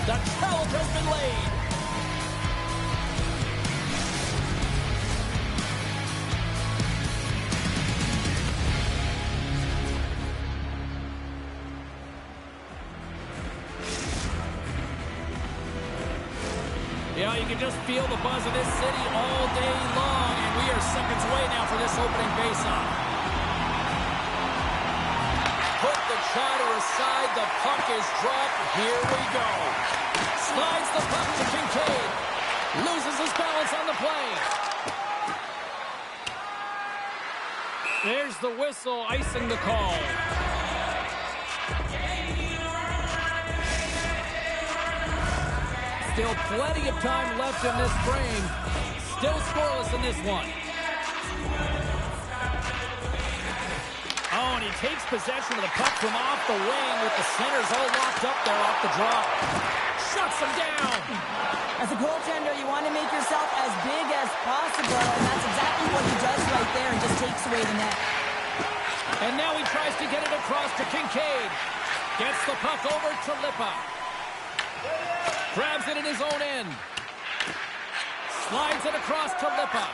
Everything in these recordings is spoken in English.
The challenge has been laid. Yeah, you can just feel the buzz of this city all day long, and we are seconds away now for this opening face-off. Put the chatter aside, the puck is dropped. Here we go. Slides the puck to Kincaid. Loses his balance on the play. There's the whistle, icing the call. Still plenty of time left in this frame. Still scoreless in this one. Oh, and he takes possession of the puck from off the wing with the centers all locked up there off the drop. Shuts him down. As a goaltender, you want to make yourself as big as possible, and that's exactly what he does right there and just takes away the net. And now he tries to get it across to Kincaid. Gets the puck over to Lippa. Grabs it in his own end. Slides it across to Lippa.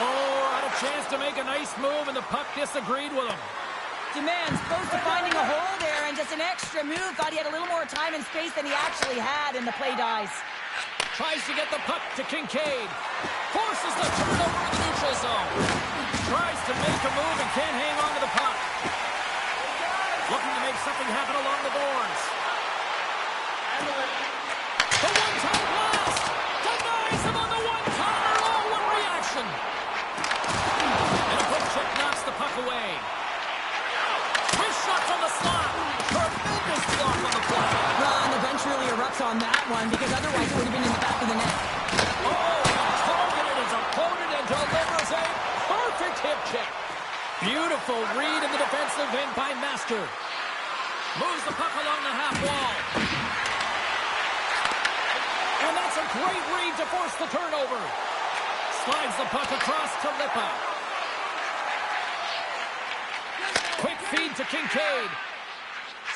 Oh, had a chance to make a nice move, and the puck disagreed with him. Demands close to finding a hole there, and just an extra move. Thought he had a little more time and space than he actually had, and the play dies. Tries to get the puck to Kincaid. Forces the turnover in the neutral zone. Tries to make a move and can't hang on to the puck. Looking to make something happen along the boards. The one-time blast! Denies him on the one-timer! Oh, what reaction! And a quick check knocks the puck away. His shot from the slot! Tremendous block on the play! Well, and the bench really erupts on that one, because otherwise it would have been in the back of the net. Oh, he targeted his opponent and delivers a perfect hip check. Beautiful read in the defensive end by Master. Moves the puck along the half wall. And that's a great read to force the turnover. Slides the puck across to Lippa. Quick feed to Kincaid.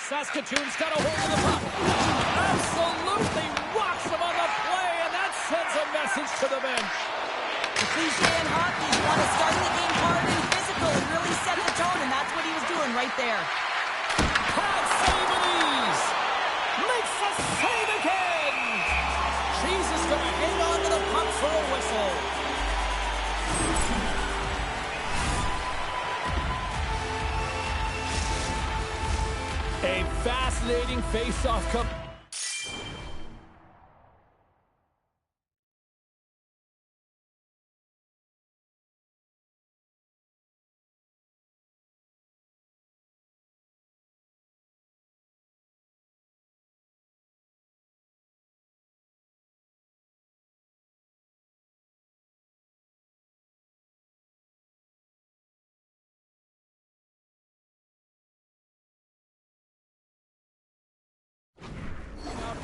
Saskatoon's got a hold of the puck. Absolutely rocks him on the play, and that sends a message to the bench. The cliche in hockey, you want to start the game hard and physical and really set the tone, and that's what he was doing right there. Pad save with ease. Makes the save again. Cheese is going to hang on to the puck for a whistle. A fascinating face-off cup.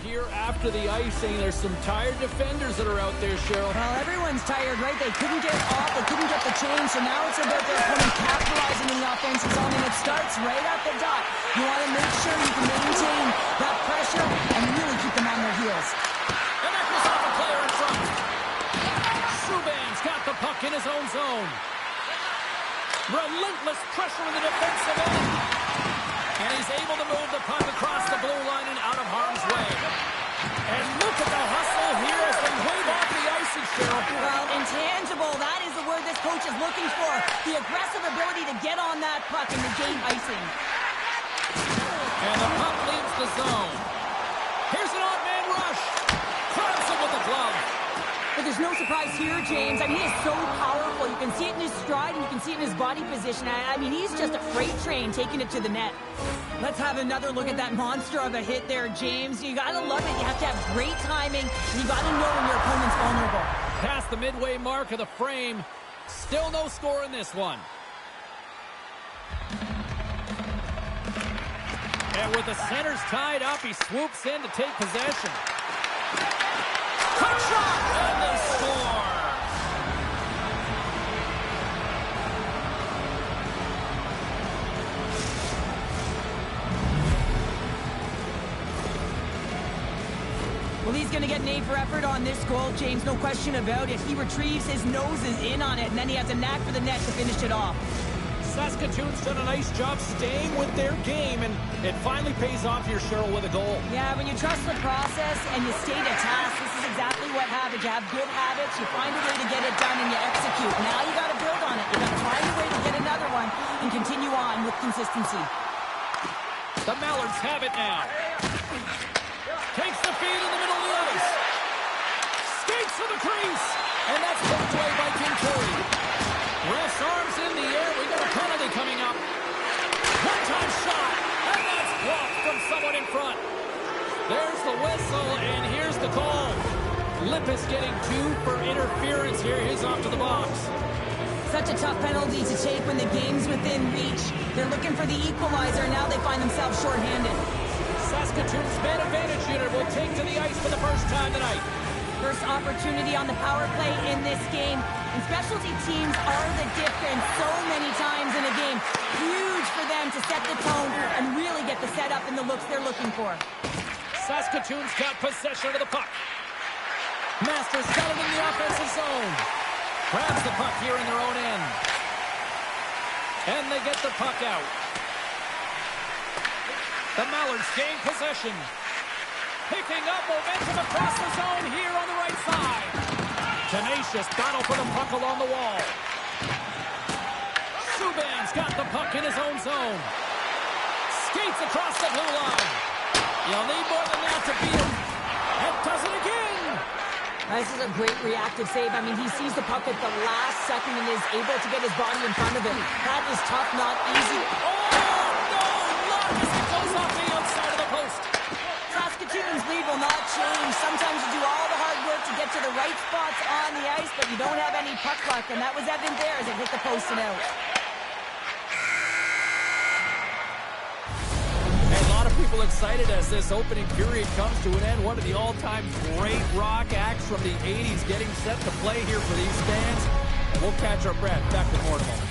Here after the icing, there's some tired defenders that are out there, Cheryl. Well, everyone's tired, right? They couldn't get off, they couldn't get the change, so now it's about their opponent capitalizing in the offensive zone, and it starts right at the dot. You want to make sure you can maintain that pressure and really keep them on their heels. And that goes off a player in front. Subban's got the puck in his own zone. Relentless pressure in the defensive end. And he's able to move the puck across the blue line and out of harm's way. And look at the hustle here as they wave off the icing, Cheryl. Well, intangible, that is the word this coach is looking for. The aggressive ability to get on that puck and negate icing. And the puck leaves the zone. Here's an odd man rush. Grabs it with the glove. But there's no surprise here, James. I mean, he is so powerful. You can see it in his stride, and you can see it in his body position. I mean, he's just a freight train taking it to the net. Let's have another look at that monster of a hit there, James. You gotta love it. You have to have great timing, and you gotta know when your opponent's vulnerable. Past the midway mark of the frame. Still no score in this one. And with the centers tied up, he swoops in to take possession. Quick shot! And they score! Well, he's going to get an A for effort on this goal, James. No question about it. He retrieves, his nose is in on it, and then he has a knack for the net to finish it off. Saskatoon's done a nice job staying with their game, and it finally pays off here, Cheryl, with a goal. Yeah, when you trust the process and you stay to task, this is exactly what happens. You have good habits, you find a way to get it done, and you execute. Now you got to build on it. You got to find a way to get another one and continue on with consistency. The Mallards have it now. Takes the feed in the middle of the ice. Skates to the crease, and that's poked away by Kincaid. Ref's arms in the air. We got a penalty coming up. One-time shot, and that's blocked from someone in front. There's the whistle, and here's the call. Lippis getting 2 for interference here. He's off to the box. Such a tough penalty to take when the game's within reach. They're looking for the equalizer. Now they find themselves shorthanded. Saskatoon's man advantage unit will take to the ice for the first time tonight. First opportunity on the power play in this game. And specialty teams are the difference so many times in a game. Huge for them to set the tone and really get the setup and the looks they're looking for. Saskatoon's got possession of the puck. Masters got it in the offensive zone. Grabs the puck here in their own end. And they get the puck out. The Mallards gain possession. Picking up momentum across the zone here on the right side. Tenacious battle for the puck along the wall. Subban's got the puck in his own zone. Skates across the blue line. You'll need more than that to beat him. And does it again. This is a great reactive save. I mean, he sees the puck at the last second and is able to get his body in front of it. That is tough, not easy. Oh, no! Luck as it goes off the outside of the post. Saskatoon's lead will not change. Sometimes you do all the hard work to get to the right spots on the ice, but you don't have any puck luck, and that was evident there as it hit the post and out. A lot of people excited as this opening period comes to an end. One of the all-time great rock acts from the 80s getting set to play here for these fans. And we'll catch our breath. Back with more in a moment.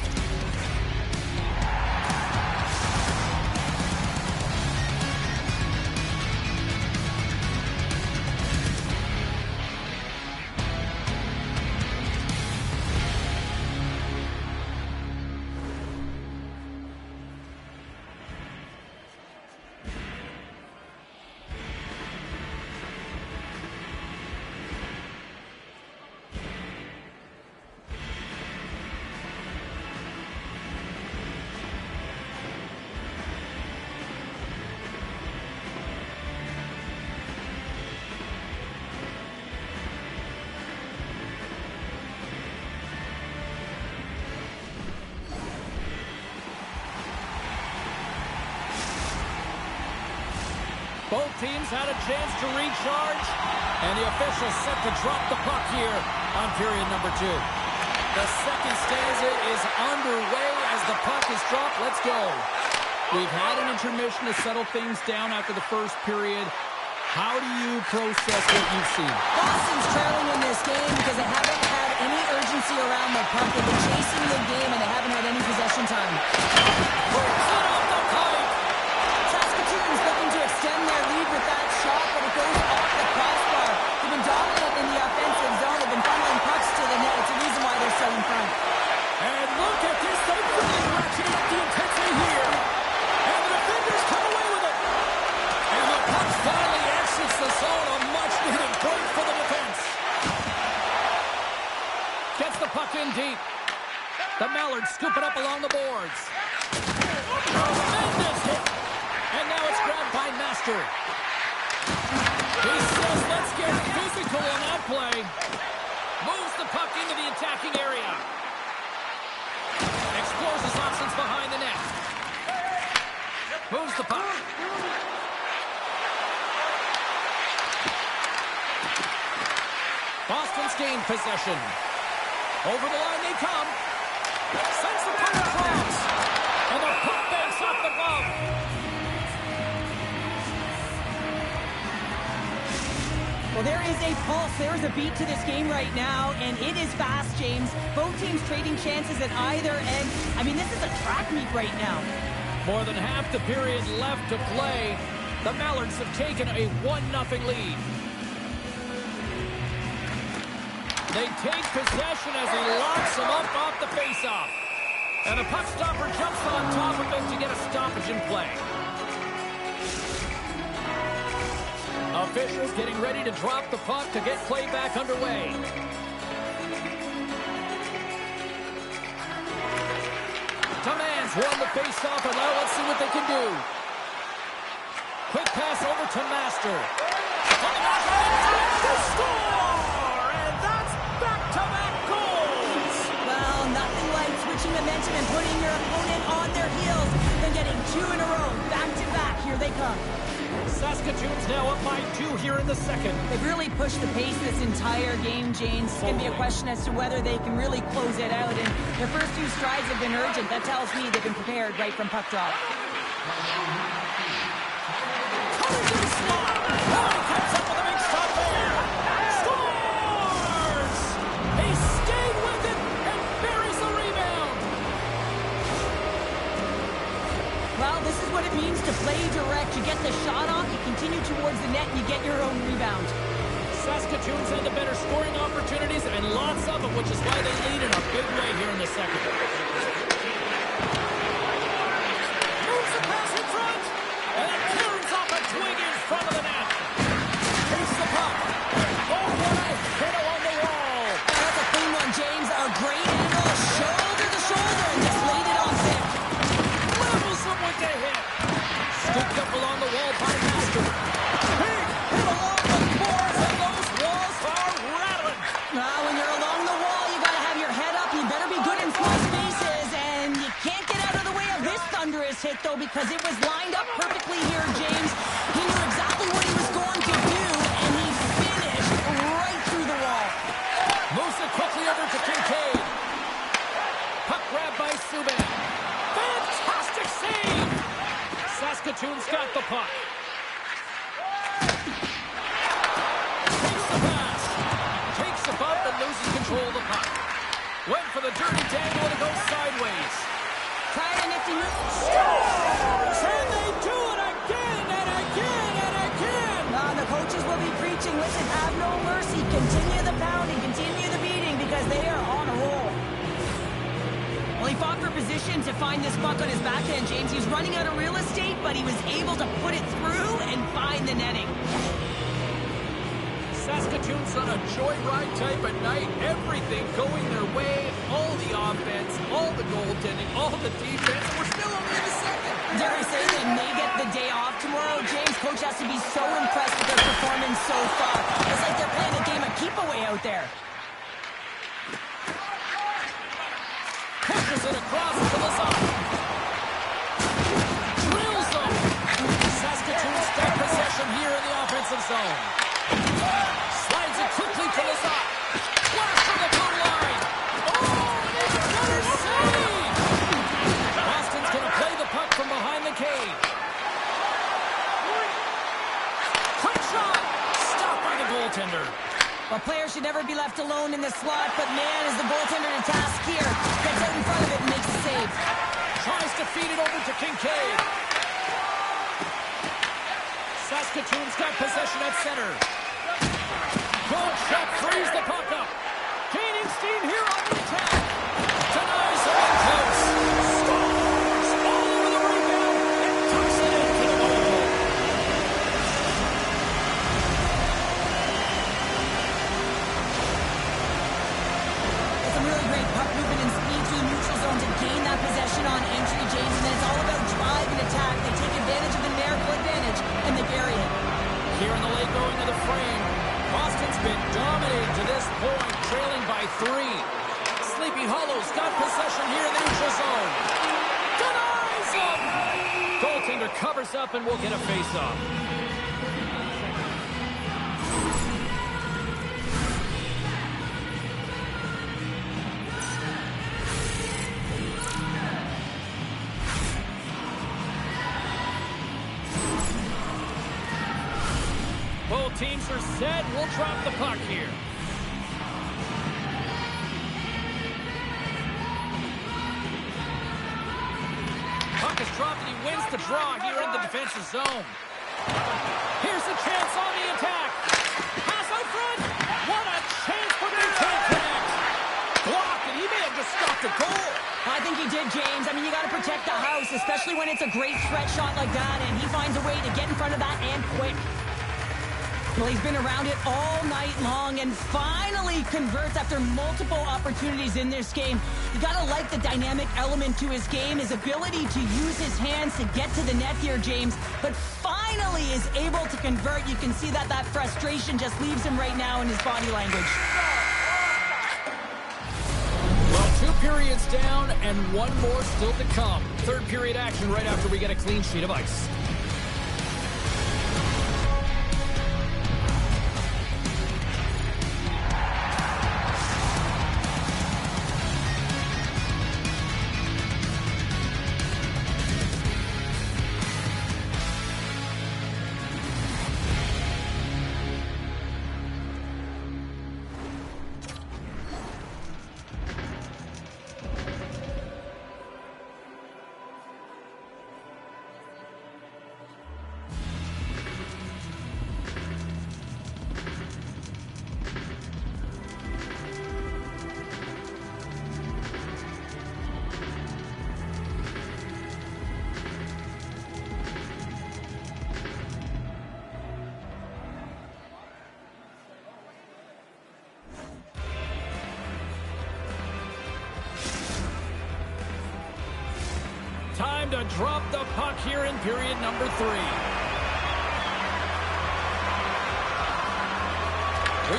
Both teams had a chance to recharge, and the officials set to drop the puck here on period number 2. The second stanza is underway as the puck is dropped. Let's go. We've had an intermission to settle things down after the first period. How do you process what you've seen? Boston's trailing in this game because they haven't had any urgency around the puck. They've been chasing the game, and they haven't had any possession time. Saskatoon's looking to extend their lead with that shot, but it goes off the crossbar. They've been dominant in the offensive zone. They've been funneling pucks to the net. It's a reason why they're still in front. And look at this. They're really ratcheting up the intensity here. And the defenders come away with it. And the puck finally exits the zone. A much-needed break for the defense. Gets the puck in deep. The Mallards scoop it up along the boards. Tremendous hit. And now it's grabbed by Master. He says, let's get physical on that play. Moves the puck into the attacking area. Explores his options behind the net. Moves the puck. Boston's gained possession. Over the line they come. Sends the puck across. And the puck banks off the glove. Well, there is a pulse. There is a beat to this game right now, and it is fast, James. Both teams trading chances at either end. I mean, this is a track meet right now. More than half the period left to play. The Mallards have taken a 1-0 lead. They take possession as he locks him up off the faceoff. And the puck stopper jumps on top of it to get a stoppage in play. Officials getting ready to drop the puck to get play back underway. Tomans won the faceoff, and now let's see what they can do. Quick pass over to Master. To score! And that's back-to-back goals! Well, nothing like switching momentum and putting your opponent on their heels than getting two in a row, back-to-back. Here they come. Saskatoon's now up by 2 here in the second. They've really pushed the pace this entire game, James. It's going to be a question as to whether they can really close it out. And their first 2 strides have been urgent. That tells me they've been prepared right from puck drop. Comes up with a big stop there. Scores! He stayed with it and buries the rebound. Well, this is what it means to play direct. You get the shot off, you continue towards the net, and you get your own rebound. Saskatoon's had the better scoring opportunities and lots of them, which is why they lead in a big way here in the second. Moves the pass in front, and it turns off a twig in front of the net. Takes the puck. Oh, what a hit along the wall. That's a clean one, James. A great angle, shoulder to shoulder, and just laid it on thick. Levels them with the hit. Scooped up along the wall by Master. Big hit along the boards, and those walls are rattling. When you're along the wall, you got to have your head up. You better be good in small spaces, and you can't get out of the way of this thunderous hit, though, because it was lined up perfectly here, James. He knew exactly what he was going to do, and he finished right through the wall. Moves it quickly over to Kincaid. Puck grab by Subban. Fantastic save! Saskatoon's got the puck. Takes the pass. Takes the bump and loses control of the puck. Went for the dirty dangle and it goes sideways. Try a nifty move. Scores! And they do it again and again and again! The coaches will be preaching, listen, have no mercy. Continue the pounding, continue the beating, because they are on a roll. Well, he fought for position to find this puck on his backhand, James. He's running out of real estate, but he was able to put it through and find the netting. Saskatoon's on a joyride type of night. Everything going their way. All the offense, all the goaltending, all the defense. And we're still only in the second. Dare I say they may get the day off tomorrow, James? Coach has to be so impressed with their performance so far. It's like they're playing a game of keep-away out there. Pushes it across to Lazar. Drills them. Saskatoon's got possession here in the offensive zone. Slides it quickly to Lazar. Blast from the blue line. Oh, and he's got a save. Boston's going to play the puck from behind the cage. Quick shot. Stopped by the goaltender. Well, players should never be left alone in the slot, but man, is the goaltender to task here. Gets out in front of it and makes a save. Tries to feed it over to Kincaid. Saskatoon's got possession at center. Good shot, frees the puck up. Gaining steam here on the attack. Denies him in close. Scores all over the rebound and tucks it into the goal. Some really great puck movement and speed through the neutral zone to gain that possession on entry, James, and then it's all about drive and attack. They take advantage of the numerical advantage, and they bury it. Here in the late going to the frame, Boston's been dominating to this point, trailing by 3. Sleepy Hollow's got possession here in the neutral zone. Denies him! Goaltender covers up and will get a face-off. Both teams are set. We'll drop the puck here. Puck is dropped and he wins the draw here in the defensive zone. Here's a chance on the attack. Pass out front. What a chance for the attack did, James. I mean, you got to protect the house, especially when it's a great threat shot like that, and he finds a way to get in front of that and quick. Well, he's been around it all night long and finally converts after multiple opportunities in this game. You got to like the dynamic element to his game, his ability to use his hands to get to the net here, James, but finally is able to convert. You can see that frustration just leaves him right now in his body language. Well, 2 periods down and 1 more still to come. Third period action right after we get a clean sheet of ice. Time to drop the puck here in period number 3. We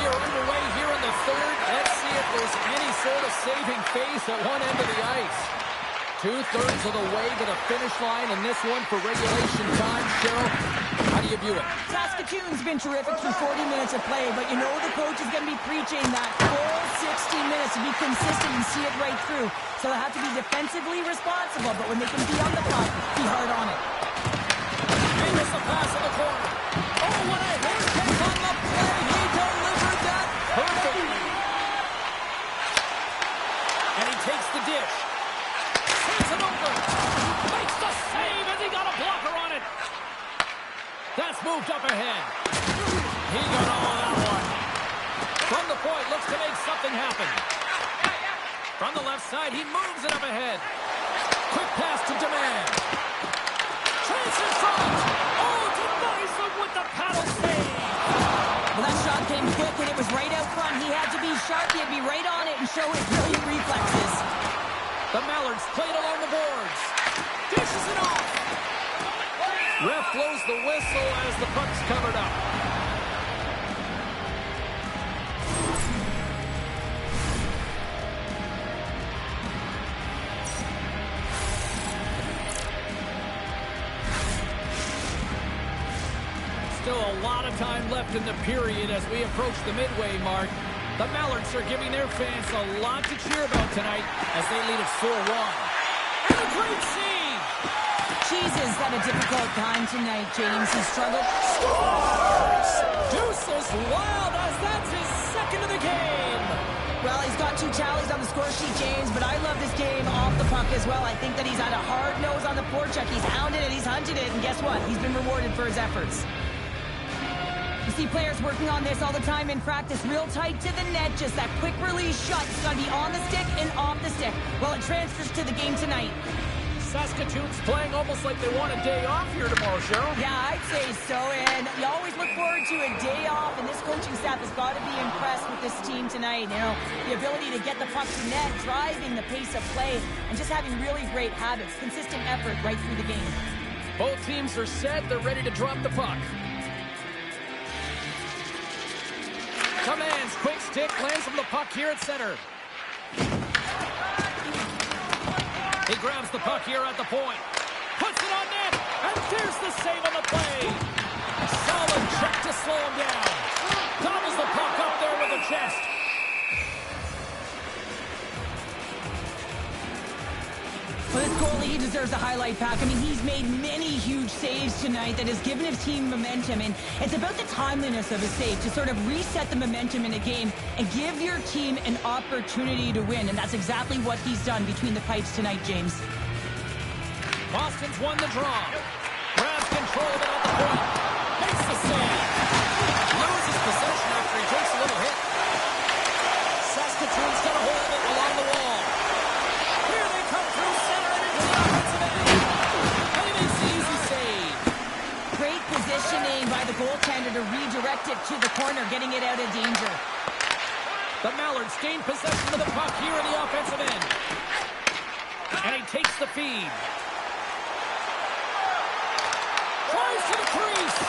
are underway here in the third. Let's see if there's any sort of saving face at one end of the ice. 2/3 of the way to the finish line in this one for regulation time. Cheryl, how do you view it? Saskatoon's been terrific through 40 minutes of play, but you know the coach is going to be preaching that full 60 minutes to be consistent and see it right through. So they have to be defensively responsible, but when they can be on the puck, be hard on it. He missed the pass in the corner. Oh, what a hit kick on the play. He delivered that perfectly. And he takes the dish. Sends it over. Makes the save as he got a blocker on it. That's moved up ahead. He got all of that one. From the point, looks to make something happen. From the left side, he moves it up ahead. Quick pass to Demand. Chance in front. Oh, denies him with the paddle save. Well, that shot came quick and it was right out front. He had to be sharp. He had to be right on it and show his brilliant reflexes. The Mallards played along the boards. Dishes it off. Ref blows the whistle as the puck's covered up. Still a lot of time left in the period as we approach the midway mark. The Mallards are giving their fans a lot to cheer about tonight as they lead at 4-1. And a great save! Cheese has had a difficult time tonight, James. He struggled. Scores! Deuces wild as that's his second of the game! Well, he's got 2 tallies on the score sheet, James, but I love this game off the puck as well. I think that he's had a hard nose on the forecheck. He's hounded it, he's hunted it, and guess what? He's been rewarded for his efforts. You see players working on this all the time in practice, real tight to the net, just that quick release shot. It's got to be on the stick and off the stick. Well, it transfers to the game tonight. Saskatoon's playing almost like they want a day off here tomorrow, Cheryl. Yeah, I'd say so, and you always look forward to a day off, and this coaching staff has got to be impressed with this team tonight. You know, the ability to get the puck to net, driving the pace of play, and just having really great habits, consistent effort right through the game. Both teams are set. They're ready to drop the puck. Commands, quick stick, lands from the puck here at center. He grabs the puck here at the point. Puts it on net, and there's the save on the play. Solid check to slow him down. Gobbles the puck up there with the chest. Well, this goalie, he deserves a highlight pack. I mean, he's made many huge saves tonight that has given his team momentum, and it's about the timeliness of his save to sort of reset the momentum in a game and give your team an opportunity to win, and that's exactly what he's done between the pipes tonight, James. Boston's won the draw. Grabs control of it at the point. Makes the save. Loses possession after he takes a little hit. Saskatoon's got a hold of it along the wall. Here they come through. positioning by the goaltender to redirect it to the corner, getting it out of danger. The Mallards gain possession of the puck here in the offensive end. And he takes the feed. Tries to the crease.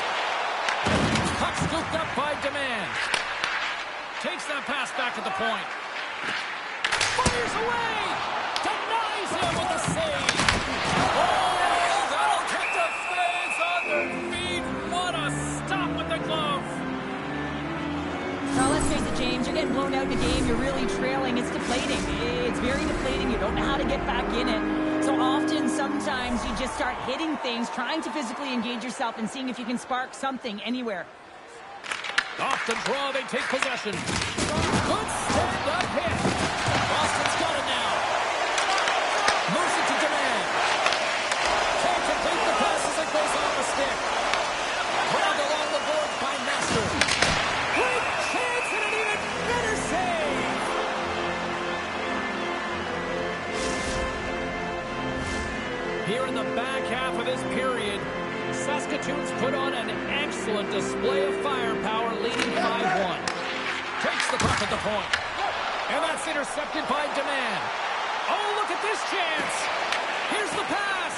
Puck scooped up by Demand. Takes that pass back at the point. Fires away. Denies him with a save. Oh, that'll get the fans on their feet. What a stop with the glove. Now, let's face it, James, you're getting blown out in a game. You're really trailing. It's deflating. It's very deflating. You don't know how to get back in it. So often, sometimes, you just start hitting things, trying to physically engage yourself and seeing if you can spark something anywhere. Off the draw, they take possession. Good stand-up hit. Boston's got it now. Moves it to Demand. Can't complete the pass as it goes off a stick. Grabbed along the boards by Master. Great chance and an even better save. Here in the back half of this period, Saskatoon's put on an excellent display of firepower, leading 5-1. Takes the puck at the point. And that's intercepted by Demand. Oh, look at this chance. Here's the pass.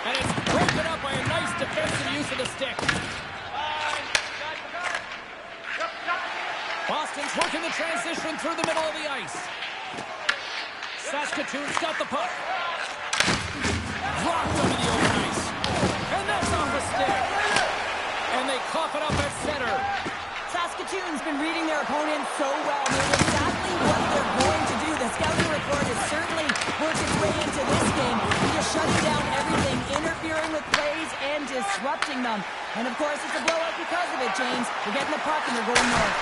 And it's broken up by a nice defensive use of the stick. Boston's working the transition through the middle of the ice. Saskatoon's got the puck. Dropped over the open ice. And that's off a stick. And they cough it up at center. Saskatoon's been reading their opponent so well. They know exactly what they're going to do. The scouting report has certainly worked its way into this game. Just shutting down everything, interfering with plays, and disrupting them. And, of course, it's a blowout because of it, James. They're getting the puck, and they're going north.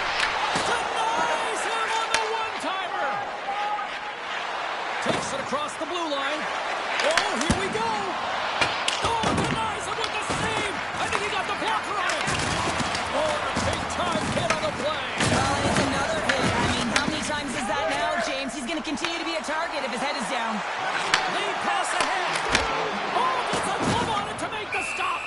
Denies him on the one-timer. Takes it across the blue line. Oh, here we go. Oh, denies him with the save. I think he got the blocker on it. Oh, and a big-time hit on the play. Well, and it's another hit. I mean, how many times is that now, James? He's going to continue to be a target if his head is down. Lead pass ahead. Oh, gets a glove on it to make the stop.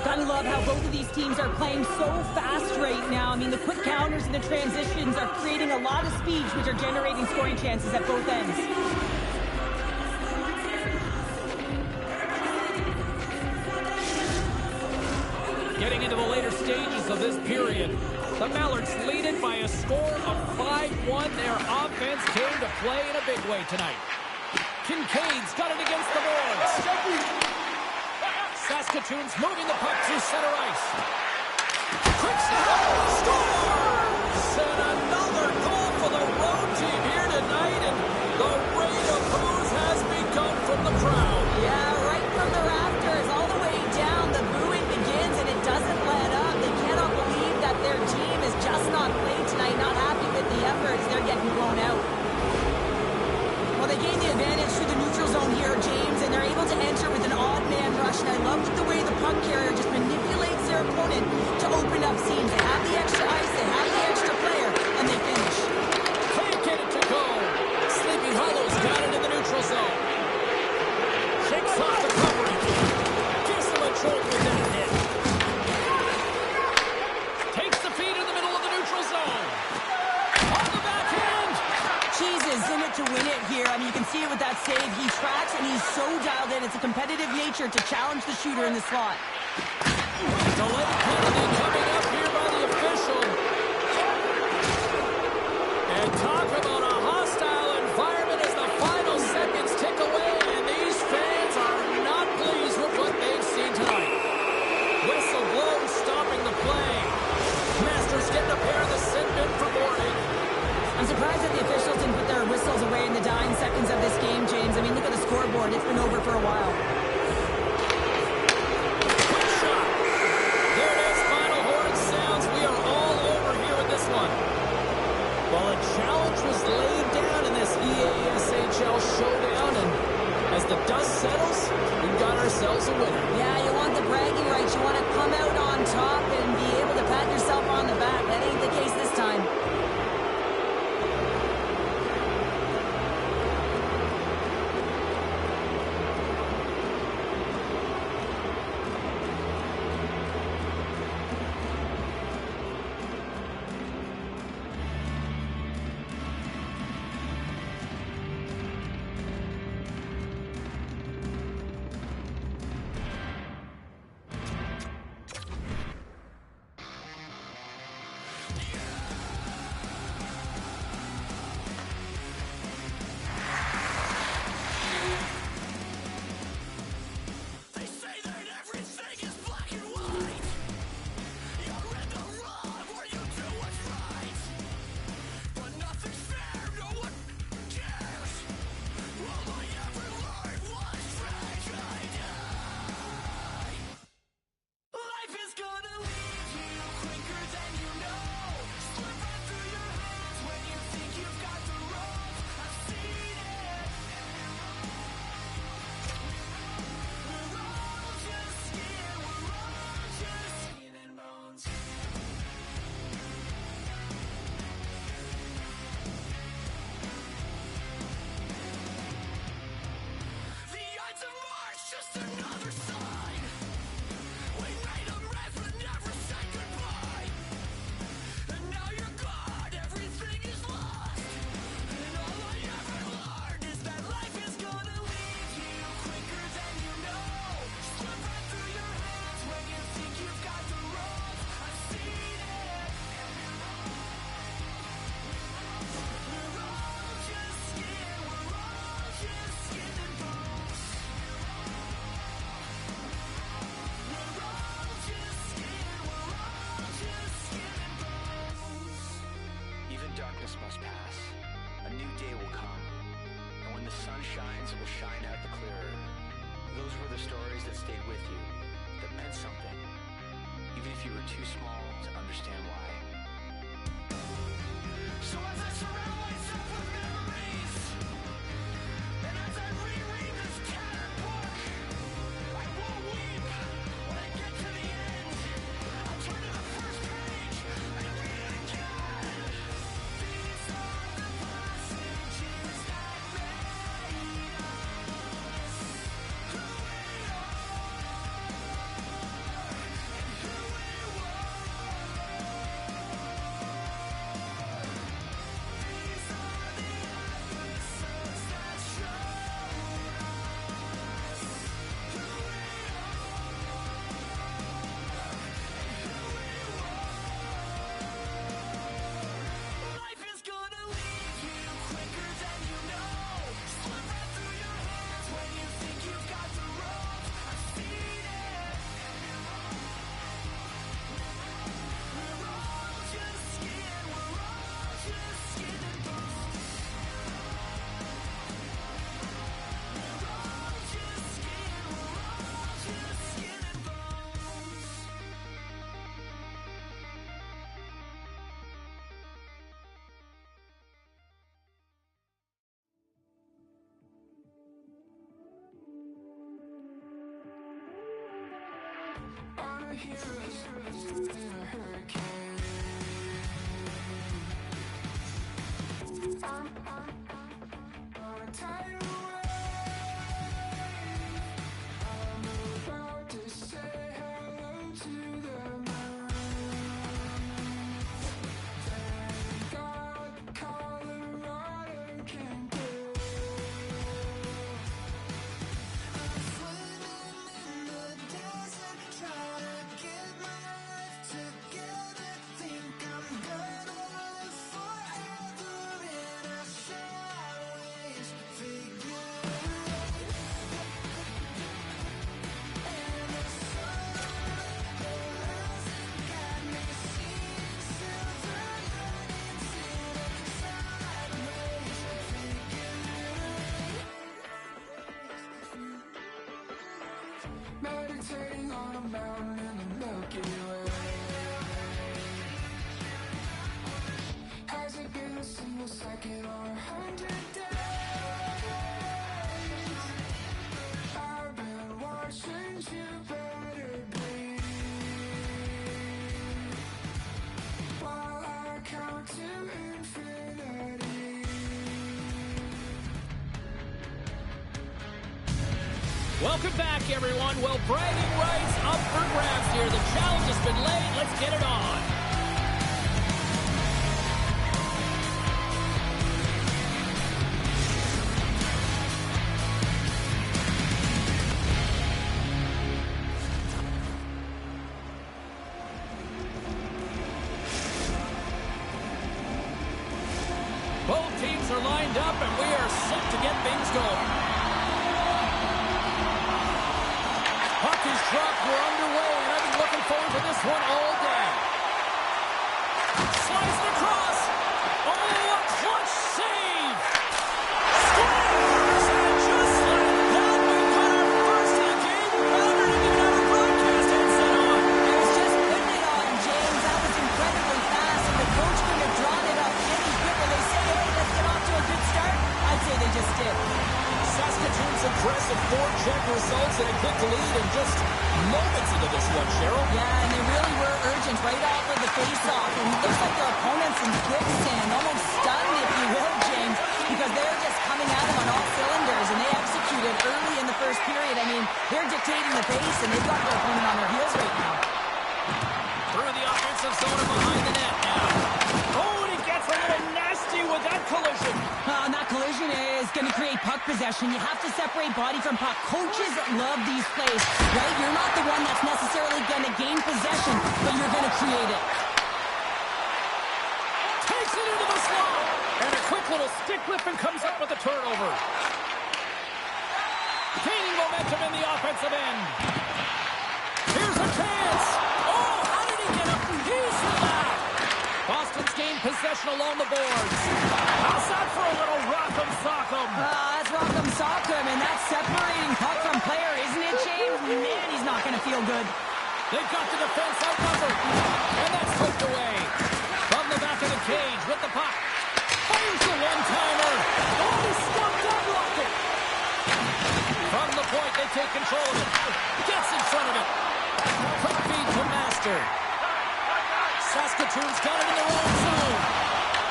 Gotta love how both of these teams are playing so fast right now. I mean, the quick counters and the transitions are creating a lot of speed, which are generating scoring chances at both ends. Getting into the later stages of this period, the Mallards lead it by a score of 5-1. Their offense came to play in a big way tonight. Kincaid's got it against the boards. Saskatoon's moving the puck through center ice. Quick stop! Scores! And another goal for the road team here tonight, and the rain of boos has begun from the crowd. Yeah, right from the rafters all the way down, the booing begins, and it doesn't let up. They cannot believe that their team is just not playing tonight, not happy with the efforts. They're getting blown out. Well, they gain the advantage through the neutral zone here, James, and they're able to enter with an odd man rush, and I love the way the puck carrier just manipulates their opponent to open up seams. They have the extra ice, they have the extra player, and they finish. Can't get it to go. Sleepy Hollow's got it in the neutral zone. Shakes off the coverage. Gives them a choke with that hit. Takes the feed in the middle of the neutral zone. On the backhand. Cheese is in it to win it here. I mean, you can see it with that save. He tracks, and he's so dialed in. It's a competitive nature to challenge the shooter in the slot. Delayed penalty coming up here by the official. And talk about a hostile environment as the final seconds tick away, and these fans are not pleased with what they've seen tonight. Whistle blown, stopping the play. Masters getting a pair of the sin bin for boarding. I'm surprised that the officials didn't put their whistles away in the dying seconds of this game, James. I mean, look at the scoreboard. It's been over for a while. Quick shot. There it is. Final horn sounds. We are all over here with this one. Well, a challenge was laid down in this EASHL showdown, and as the dust settles, we've got ourselves a winner. Yeah, you want the bragging rights. You want to come out on top and be able to pat yourself on the back. That ain't the case this time. the stories that stayed with you, that meant something, even if you were too small to understand why. So as I surround myself with memories, and as I reread this tattered book, I won't weep when I get to the end. I'll turn to the first page and read it again. These are the passages that made us who we are and who we were. These are the episodes that showed us who we are and who we were. Life is gonna leave you quicker than you know. Slip right through your hands when you think you've got the rope. I've seen it. We're all just skin. We're all just skin and bones. We're all just skin. We're all just skin and bones. On a hero's in a hurricane. On a tidal wave. I'm about to say hello to the moon. Thank God Colorado can go. I'm swimming in the desert, trying to get my life together. Think I'm gonna live forever in a sideways figure. And the sunlight hasn't got me seeing silver linings in a sideways figure. Meditating on a mountain in the Milky Way. Has it been a single second or 100 days? I've been watching you better bleed while I count to infinity. Welcome back, everyone. Well, bragging rights up for grabs here. The challenge has been laid. Let's get it on. Both teams are lined up, and we are set to get things going. Puck is dropped. We're underway, and I've been looking forward to this one all day. Sliced across. Oh, a clutch save. Scores! And just like that, we've got our first of the game. We found it, and even have a broadcast headset on. It was just putting it on, James. That was incredibly fast, and the coach couldn't have drawn it up any quicker. They say, hey, let's get off to a good start. I'd say they just did. Saskatoon's impressive four-check results and a quick lead in just moments into this one, Cheryl. Yeah, and they really were urgent right off of the face-off. And it looks like their opponents in quicksand, almost stunned, if you will, James, because they're just coming at them on all cylinders, and they executed early in the first period. I mean, they're dictating the pace, and they've got their opponent on their heels right now. Through the offensive zone and behind the net now. Oh, and he gets a little nasty with that collision. And that collision is going to create puck possession. You have to separate body from puck. Coaches love these plays, right? You're not the one that's necessarily going to gain possession, but you're going to create it. Takes it into the slot. And a quick little stick lift and comes up with a turnover. Gaining momentum in the offensive end. Here's a chance. Oh, how did he get a piece of that? Boston's gained possession along the boards. Pass out for a little rock'em sock'em. That's rock'em sock'em, and that's separating puck from player, isn't it, Jay? good. They've got the defense outnumbered. And that's poked away. From the back of the cage with the puck. Fires the one-timer. Oh, he stumped that rocket. From the point, they take control of it. Gets in front of it. Quick feed to Master. Saskatoon's got it in their own zone.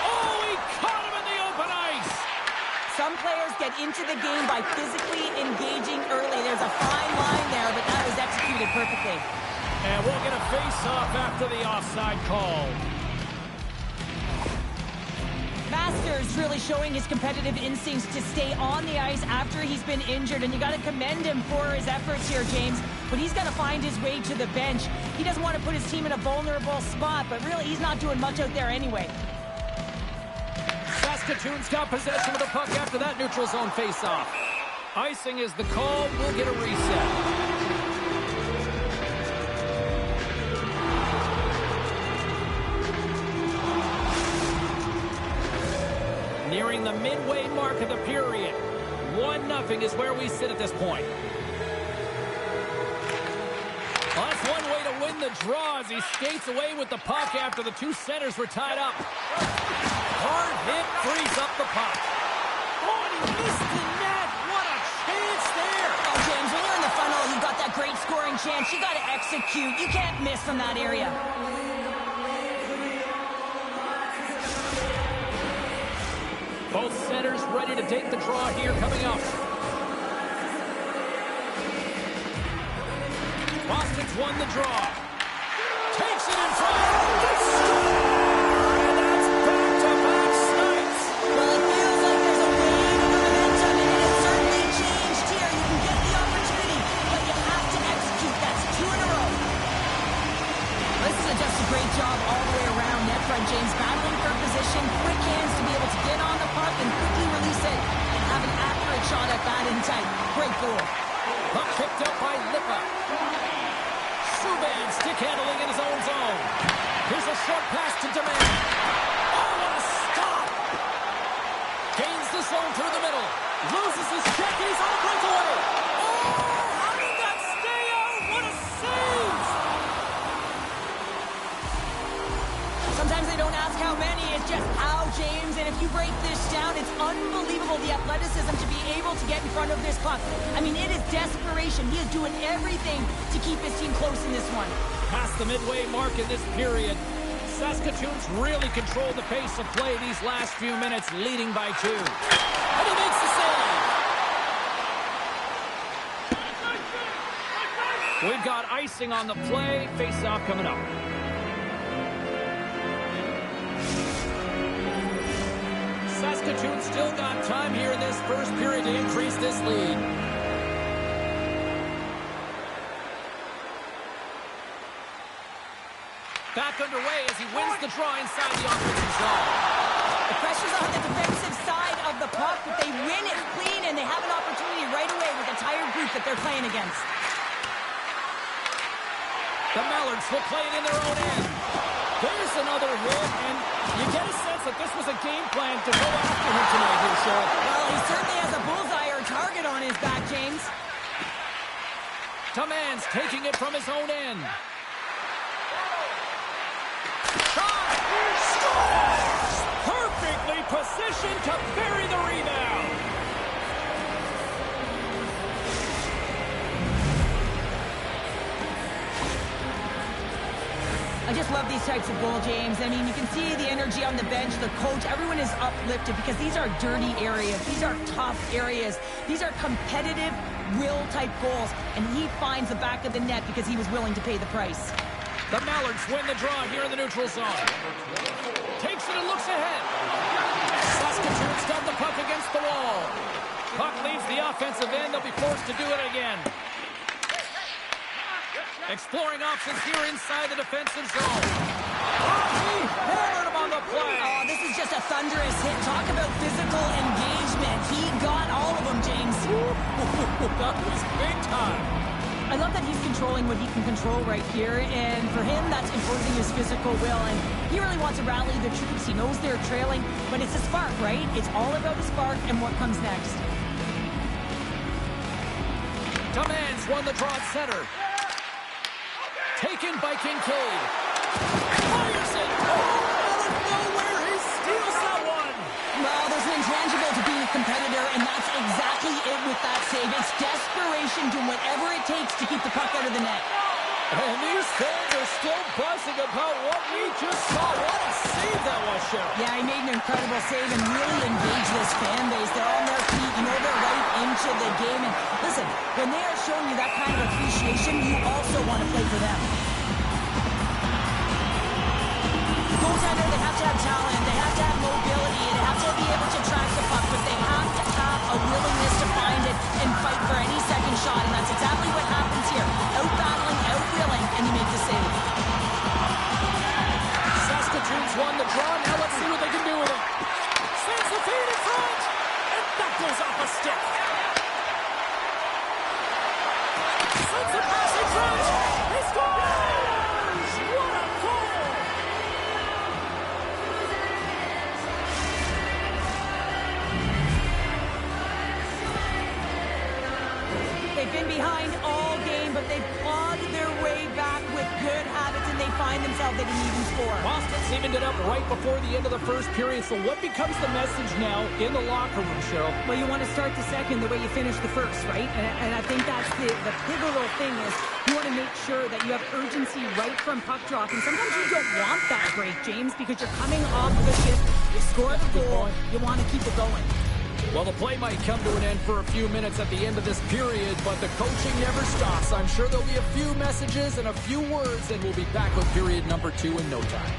Oh, he caught him in the open ice. Some players get into the game by physically engaging early. There's a fine line there, but that was executed perfectly. And we'll get a face-off after the offside call. Masters really showing his competitive instincts to stay on the ice after he's been injured, and you got to commend him for his efforts here, James. But he's got to find his way to the bench. He doesn't want to put his team in a vulnerable spot, but really he's not doing much out there anyway. Saskatoon's got possession of the puck after that neutral zone face-off. Icing is the call. We'll get a reset. Nearing the midway mark of the period. 1-0 is where we sit at this point. Well, that's one way to win the draw as he skates away with the puck after the two centers were tied up. Hard hit frees up the puck. Oh, and he missed the net. What a chance there. Oh, James, when you're in the funnel, you got that great scoring chance. You got to execute. You can't miss from that area. Both centers ready to take the draw here coming up. Boston's won the draw. Takes it in front. And that's back-to-back snipes. Well, it feels like there's a wave of momentum, and it has certainly changed here. You can get the opportunity, but you have to execute. That's 2 in a row. This is just a great job all the way around net front, James. Battling for position, quick hands to be able to get on the puck and quickly release it and have an accurate shot at that in tight. Great goal. Puck picked up by Lippa. Subban stick handling in his own zone. Here's a short pass to Demand. Oh, what a stop! Gains the zone through the middle. Loses his check. He's on a breakaway. Oh, how did that stay out? What a save! Sometimes they don't ask how many, it's just how, James. And if you break this down, it's unbelievable the athleticism to be able to get in front of this puck. I mean, it is desperation. He is doing everything to keep his team close in this one. Past the midway mark in this period, Saskatoon's really controlled the pace of play these last few minutes, leading by 2. And he makes the save. We've got icing on the play. Face-off coming up. Saskatoon still got time here in this first period to increase this lead. Back underway as he wins the draw inside the offensive zone. The pressure's on the defensive side of the puck, but they win it clean, and they have an opportunity right away with the tired group that they're playing against. The Mallards will play it in their own end. There's another hit, and you get a sense that this was a game plan to go after him tonight here, Sahl. Well, he certainly has a bullseye or target on his back, James. Taman's taking it from his own end. Shot! Scores! Perfectly positioned to bury the rebound. I just love these types of goal, James. I mean, you can see the energy on the bench, the coach, everyone is uplifted because these are dirty areas. These are tough areas. These are competitive will-type goals, and he finds the back of the net because he was willing to pay the price. The Mallards win the draw here in the neutral zone. Takes it and looks ahead. Saskatoon's got the puck against the wall. Puck leaves the offensive end. They'll be forced to do it again. Exploring options here inside the defensive zone. He hammered him on the play. Oh, this is just a thunderous hit. Talk about physical engagement. He got all of them, James. That was big time. I love that he's controlling what he can control right here, and for him, that's imposing his physical will, and he really wants to rally the troops. He knows they're trailing, but it's a spark, right? It's all about the spark and what comes next. Taman's won the draw at center. taken by Kincaid. Fires it. Oh, out of nowhere, he steals that one. Well, there's an intangible to being a competitor, and that's exactly it with that save. It's desperation, doing whatever it takes to keep the puck out of the net. And these fans are still buzzing about what we just saw. What a save that was, Cheryl. Yeah, he made an incredible save and really engaged this fan base. They're on their feet. You know, they're right into the game. And listen, when they are showing you that kind of appreciation, you also want to play for them. Goaltender, they have to have talent. They have to have mobility. They have to be able to track the puck, but they have to have a willingness to find it and fight for any second shot. And that's exactly what happens here. Out-battling, out-willing, and you make the save. Saskatoon's won the draw. Now let's see what they can do with it. Sends the feed in front. And that goes off a stick. Sends the pass in front. He scores! What a goal! They've been behind all game, but they've clawed their way back with good habits, and they find themselves they didn't even score. Boston's evened it up right before the end of the first period. So what becomes the message now in the locker room, Cheryl? Well, you want to start the second the way you finish the first, right? And I think that's the pivotal thing is you want to make sure that you have urgency right from puck drop. And sometimes you don't want that break, James, because you're coming off of a shift. You score the goal. You want to keep it going. Well, the play might come to an end for a few minutes at the end of this period, but the coaching never stops. I'm sure there'll be a few messages and a few words, and we'll be back with period number 2 in no time.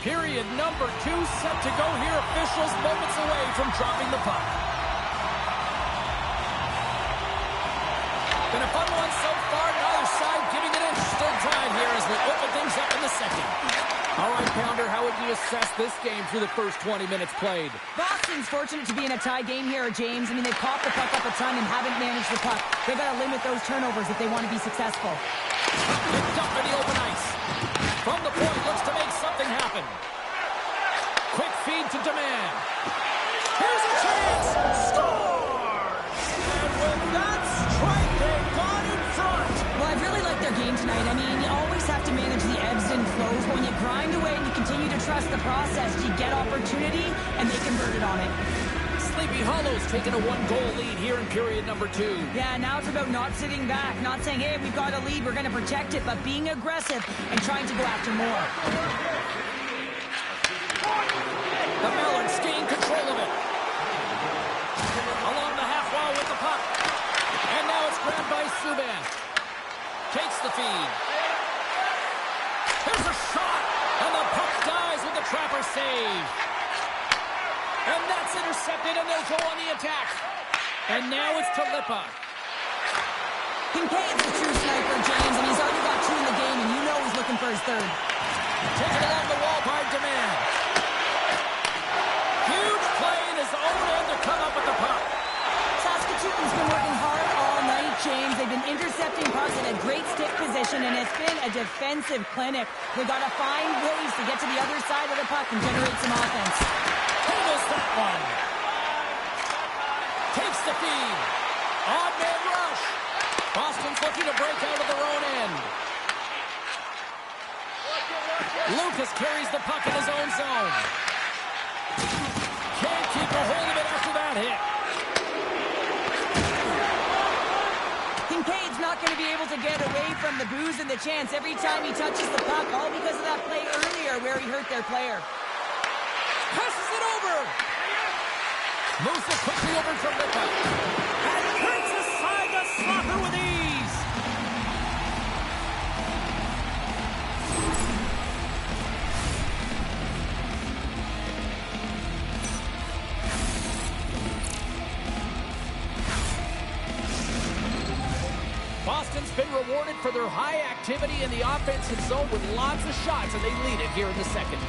Period number 2 set to go here. Officials moments away from dropping the puck. Been a fun one so far. Neither side giving it in. Still tied here as we open things up in the second. All right, Pounder, how would you assess this game through the first 20 minutes played? Boston's fortunate to be in a tie game here, James. I mean, they've caught the puck up a ton and haven't managed the puck. They've got to limit those turnovers if they want to be successful. Picked up in the open ice. From the point, looks to make something happen. Quick feed to Demand. Here's a chance. Scores! And with that strike, they got in front. Well, I really like their game tonight. I mean, you always have to manage the ebbs and flows. But when you grind away and you continue to trust the process, you get opportunity, and they converted on it. Sleepy Hollow's taking a 1-goal lead here in period number 2. Yeah, now it's about not sitting back, not saying, hey, we've got a lead, we're going to protect it, but being aggressive and trying to go after more. The Mallards gain control of it. Along the half wall with the puck. And now it's grabbed by Subban. Takes the feed. Here's a shot. And the puck dies with the Trapper save. And that's intercepted, and they'll go on the attack. And now it's Tulipa. Kincaid's a true sniper, James, and he's already got 2 in the game, and you know he's looking for his third. Taken along the wall by Demand. Huge play in his own end to come up with the puck. Saskatoon's been working hard all night, James. They've been intercepting pucks in a great stick position, and it's been a defensive clinic. They've got to find ways to get to the other side of the puck and generate some offense. Handles that one. Takes the feed. Odd man rush. Boston's looking to break out of their own end. Lucas carries the puck in his own zone. Can't keep a hold of it after that hit. Kincaid's not going to be able to get away from the boos and the chants every time he touches the puck, all because of that play earlier where he hurt their player. Passes it over. Moves it quickly over to Rippa. And turns aside the slapper with ease. Boston's been rewarded for their high activity in the offensive zone with lots of shots, and they lead it here in the second.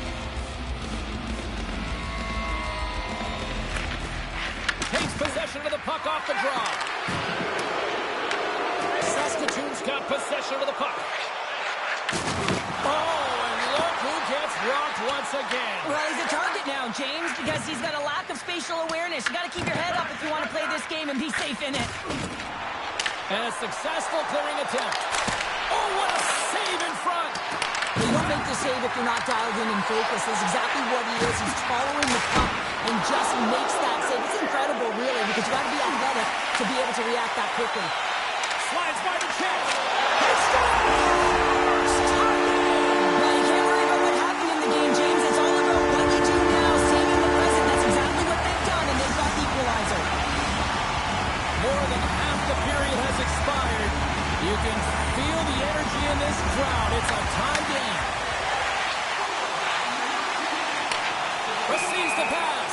Takes possession of the puck off the draw. Saskatoon's got possession of the puck. Oh, and look who gets rocked once again. Well, he's a target now, James, because he's got a lack of spatial awareness. You got to keep your head up if you want to play this game and be safe in it. And a successful clearing attempt. Oh, what a save in front. You don't make the save if you're not dialed in and focused. That's exactly what he is. He's following the puck and just makes that save. It's incredible, really, because you got to be athletic to be able to react that quickly. Slides by the chest. He scores! Well, you can't worry about what happened in the game, James. It's all about what you do now, saving the present. That's exactly what they've done, and they've got the equalizer. More than half the period has expired. You can feel the energy in this crowd. It's a tie game. Receives the pass.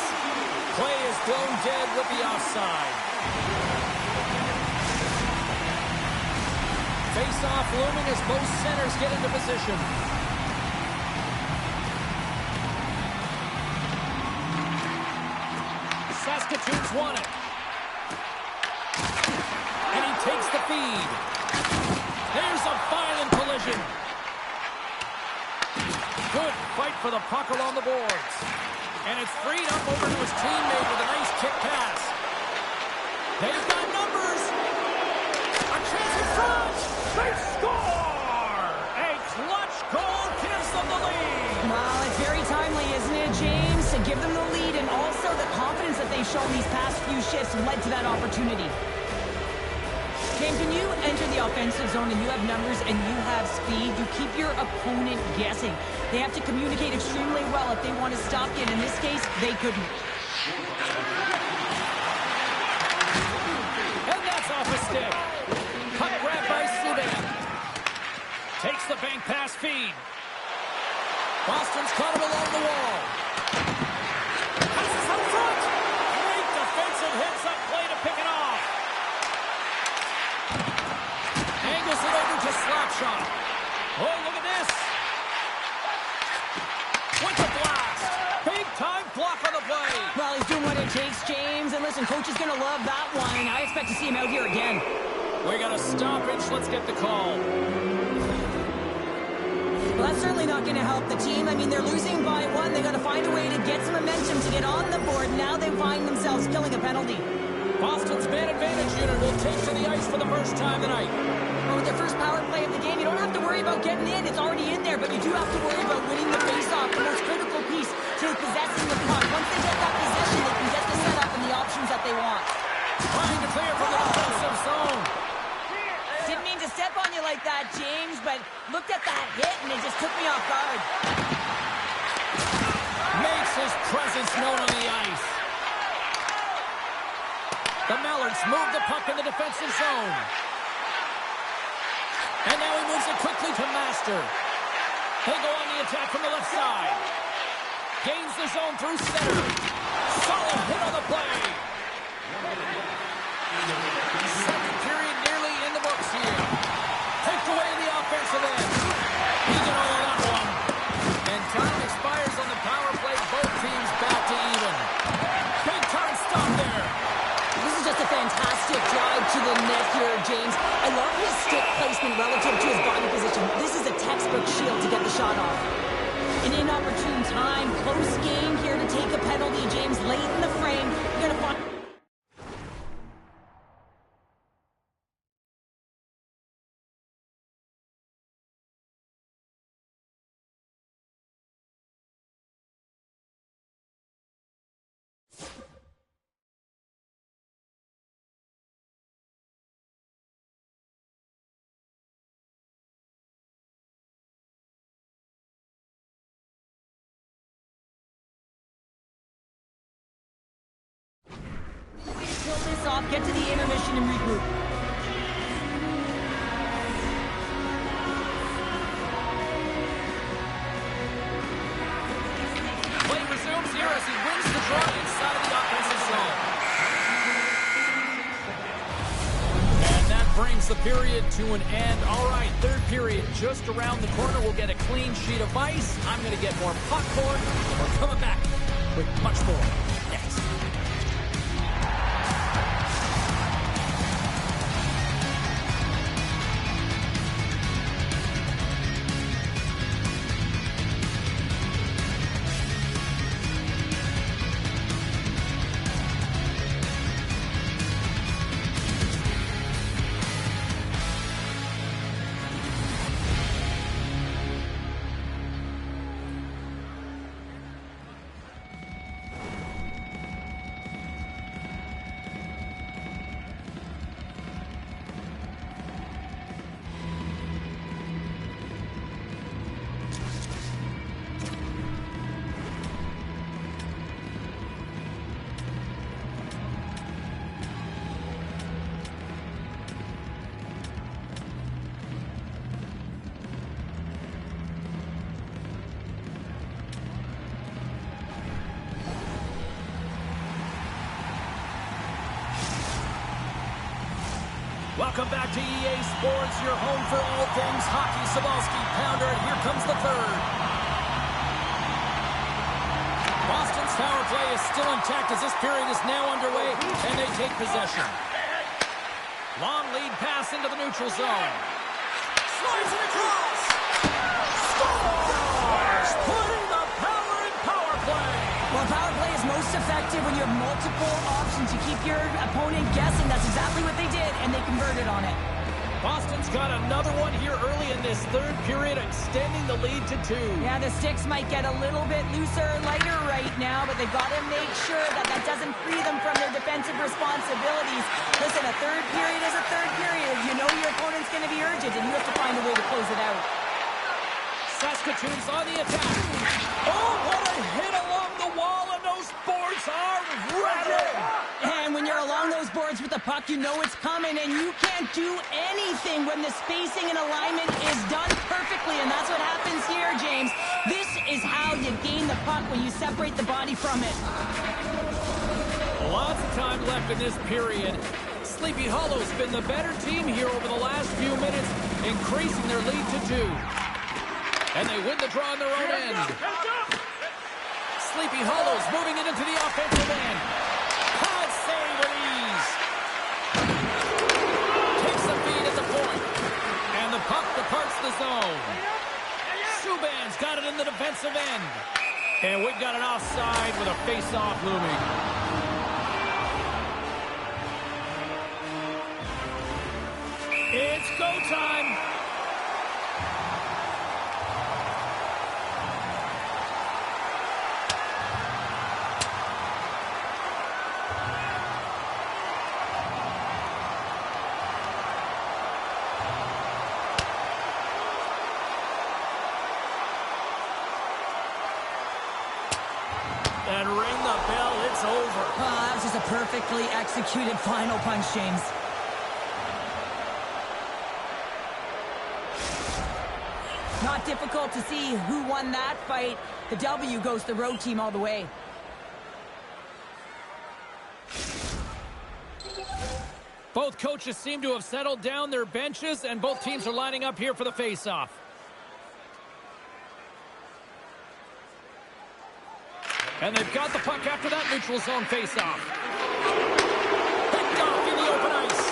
Play is blown dead with the offside. Face-off looming as both centers get into position. Saskatoon's won it. And he takes the feed. There's a violent collision. Good fight for the puck along the boards. And it's freed up over to his teammate with a nice kick pass. They've got numbers. A chance in front. They score! A clutch goal gives them the lead. Well, it's very timely, isn't it, James? To give them the lead, and also the confidence that they've shown these past few shifts led to that opportunity. James, when you enter the offensive zone and you have numbers and you have speed, you keep your opponent guessing. They have to communicate extremely well if they want to stop you, and in this case, they couldn't. And that's off a stick. Puck grab by Subban. Takes the bank pass feed. Boston's caught him along the wall. Passes up front. Great defensive hits up play to pick it off. Angles it over to Slapshot. Oh, look at this. With the blast. Big time block on the play. Well, he's doing what it takes, James. And listen, coach is going to love that one. I expect to see him out here again. We got a stoppage. Let's get the call. Well, that's certainly not going to help the team. I mean, they're losing by one. They got to find a way to get some momentum to get on the board. Now they find themselves killing a penalty. Boston's man advantage unit will take to the ice for the first time tonight. Well, with their first power play of the game, you don't have to worry about getting in. It's already in there, but you do have to worry about winning the faceoff, the most critical piece to possessing the puck. Once they get that possession, they can get the setup and the options that they want. Trying to clear from the defensive zone. Didn't mean to step on you like that, James, but looked at that hit and it just took me off guard. Makes his presence known on the ice. The Mallards move the puck in the defensive zone. And now he moves it quickly to Master. They go on the attack from the left side. Gains the zone through center. Solid hit on the play. Second period nearly in the books here. Takes away the offensive end. He can all that one. And time expires on the power play. Both teams back to even. Big time stop there. This is just a fantastic drive to the net here, James. I love his stick placement relative to his body position. This is a textbook shield to get the shot off. An inopportune time, close game here to take a penalty, James. Late in the frame, you're going to find... up, get to the intermission and regroup. Play resumes here as he wins the draw inside of the offensive zone. And that brings the period to an end. All right, third period just around the corner. We'll get a clean sheet of ice. I'm going to get more popcorn. We're coming back with much more next. Welcome back to EA Sports, your home for all things hockey. Sabalski, pounder, and here comes the third. Boston's power play is still intact as this period is now underway, and they take possession. Long lead pass into the neutral zone. Slides it across. Scores! Putting the power in power play. Well, power play is most effective when you have multiple options. You keep your opponent guessing. That's exactly what they did, and they converted on it. Boston's got another one here early in this third period, extending the lead to 2. Yeah, the sticks might get a little bit looser, lighter right now, but they've got to make sure that that doesn't free them from their defensive responsibilities. Listen, a third period is a third period. You know your opponent's going to be urgent, and you have to find a way to close it out. Saskatoon's on the attack. Oh, what a hit along the wall, and those boards are ready. And when you're along those boards with the puck, you know it's coming, and you can't do anything when the spacing and alignment is done perfectly, and that's what happens here, James. This is how you gain the puck, when you separate the body from it. Lots of time left in this period. Sleepy Hollow's been the better team here over the last few minutes, increasing their lead to 2. And they win the draw on their own end. Sleepy Hollow's moving it into the offensive end. Hard save with ease. Takes the feed at the point. And the puck departs the zone. Subban's got it in the defensive end. And we've got an offside with a face-off looming. It's go time. And ring the bell, it's over. Oh, that was just a perfectly executed final punch, James. Not difficult to see who won that fight. The W goes to the road team all the way. Both coaches seem to have settled down their benches, and both teams are lining up here for the face-off. And they've got the puck after that neutral zone face-off. Picked off in the open ice.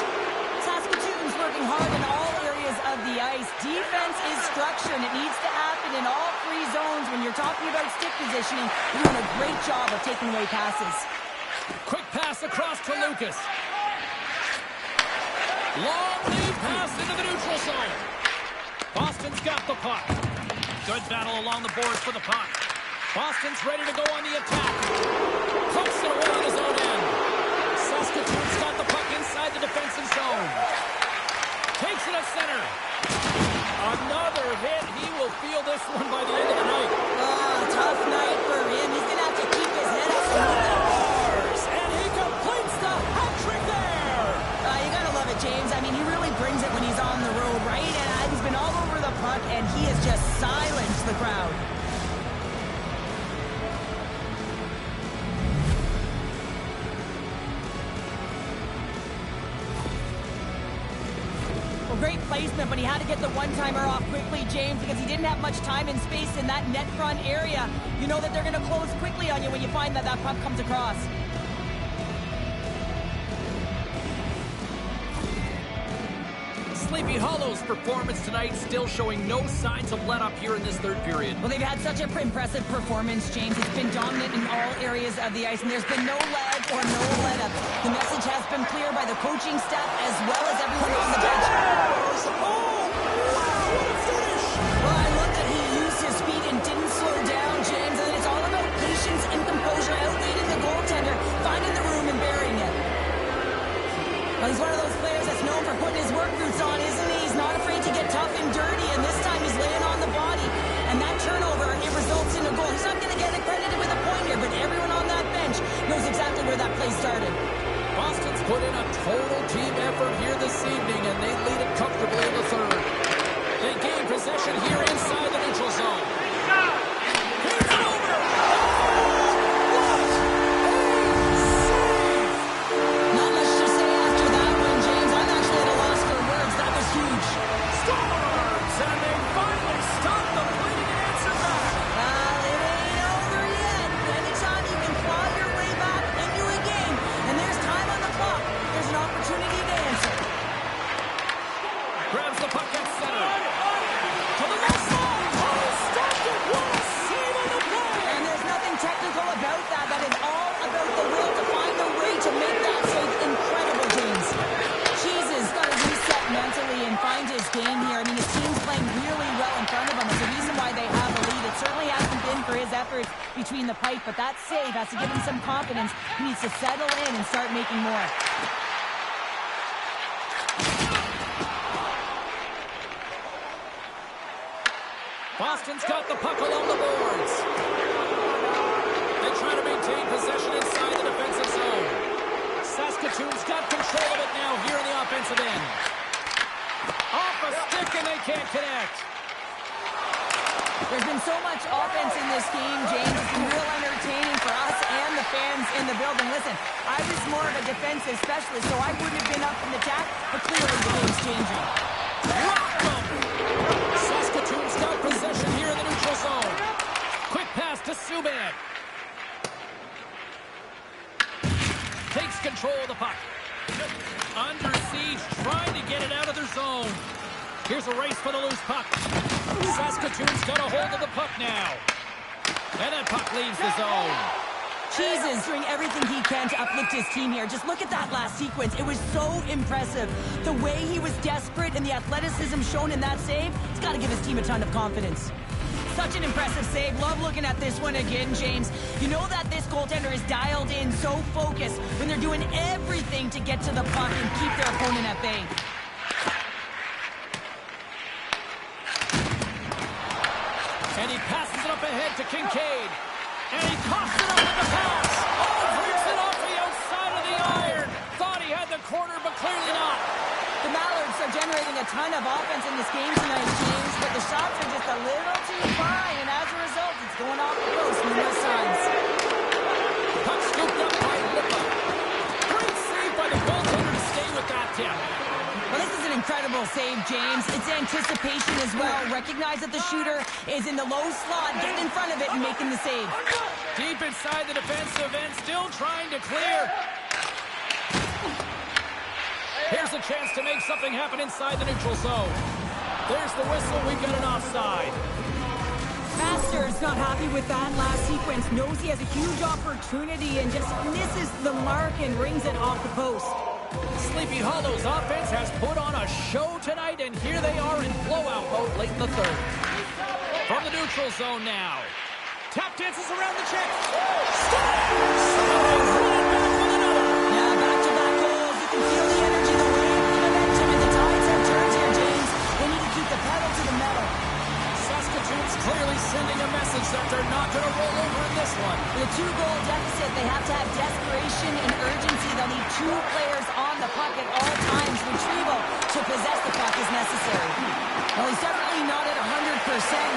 Saskatoon's working hard in all areas of the ice. Defense is structure, and it needs to happen in all 3 zones. When you're talking about stick positioning, you're doing a great job of taking away passes. Quick pass across to Lucas. Long lead pass into the neutral zone. Boston's got the puck. Good battle along the boards for the puck. Boston's ready to go on the attack. Pokes it away in his own end. Saskatoon's got the puck inside the defensive zone. Takes it at center. Another hit. He will feel this one by the end of the night. Oh, tough night for him. He's going to have to keep his head up and move that bars. And he completes the hat trick there. Great placement, but he had to get the one-timer off quickly, James, because he didn't have much time and space in that net front area. You know that they're going to close quickly on you when you find that puck comes across. Sleepy Hollow's performance tonight still showing no signs of let-up here in this third period. Well, they've had such an impressive performance, James. It's been dominant in all areas of the ice, and there's been no lag or no let-up. The message has been clear by the coaching staff as well as everyone on the bench. Well, I love that he used his feet and didn't slow down, James, and it's all about patience and composure, outleading the goaltender, finding the room and burying it. Well, he's one of those players that's known for putting his work boots on, isn't he? He's not afraid to get tough and dirty, and this time he's laying on the body. And that turnover, it results in a goal. He's not going to get accredited with a point here, but everyone on that bench knows exactly where that play started. Boston's put in a total team effort here this evening, and they lead it comfortably in the third. They gain possession here inside the neutral zone. Here's it over! And they finally stop the bleeding and answer back. It ain't over yet. Anytime you can claw your way back into a game, and there's time on the clock, there's an opportunity to answer. Grabs the puck at center. To the left side. Oh, stopped it. What a save on the play. And there's nothing technical about that. That is all about the will to find a way to make that save incredible, James. Jesus got to reset mentally and find his game here. I mean, his team's playing really well in front of him. It's the reason why they have a lead. It certainly hasn't been for his efforts between the pipe, but that save has to give him some confidence. He needs to settle in and start making more. Boston's got the puck along the boards. They try to maintain possession inside the defensive zone. Saskatoon's got control of it now here in the offensive end. Off a stick and they can't connect. There's been so much offense in this game, James. It's been real entertaining for us and the fans in the building. Listen, I was more of a defensive specialist, so I wouldn't have been up in the attack, but clearly the game's changing. Rocked them. Saskatoon's got possession here in the neutral zone. Quick pass to Subban. Takes control of the puck. Under siege, trying to get it out of their zone. Here's a race for the loose puck. Saskatoon's got a hold of the puck now. And that puck leaves the zone. Jesus doing everything he can to uplift his team here. Just look at that last sequence. It was so impressive. The way he was desperate and the athleticism shown in that save, it's got to give his team a ton of confidence. Such an impressive save. Love looking at this one again, James. You know that this goaltender is dialed in, so focused when they're doing everything to get to the puck and keep their opponent at bay. And he passes it up ahead to Kincaid. And he coughs it up with the pass. Oh, rips it off the outside of the iron. Thought he had the corner, but clearly not. The Mallards are generating a ton of offense in this game tonight, James, but the shots are just a little too fine, and as a result, it's going off the post numerous times. Puck scooped up by Lipa. Great save by the goaltender to stay with that tip. Well, this is an incredible save, James. It's anticipation as well. Recognize that the shooter is in the low slot, getting in front of it and making the save. Deep inside the defensive end, still trying to clear. Here's a chance to make something happen inside the neutral zone. There's the whistle. We've got an offside. Master's not happy with that last sequence. Knows he has a huge opportunity and just misses the mark and rings it off the post. Sleepy Hollow's offense has put on a show tonight, and here they are in blowout mode late in the third. From the neutral zone now. Tap dances around the check. Somebody's running back with another. Yeah, back-to-back goals. You can feel the energy, the wave, the momentum, and the tides have turned here, James. They need to keep the pedal to the metal. Saskatoon's clearly sending a message that they're not going to roll over in this one. With a 2-goal deficit, they have to have desperation and urgency. They'll need 2 players on the puck at all times. Retrieval to possess the puck is necessary. Well, he's definitely not at 100%,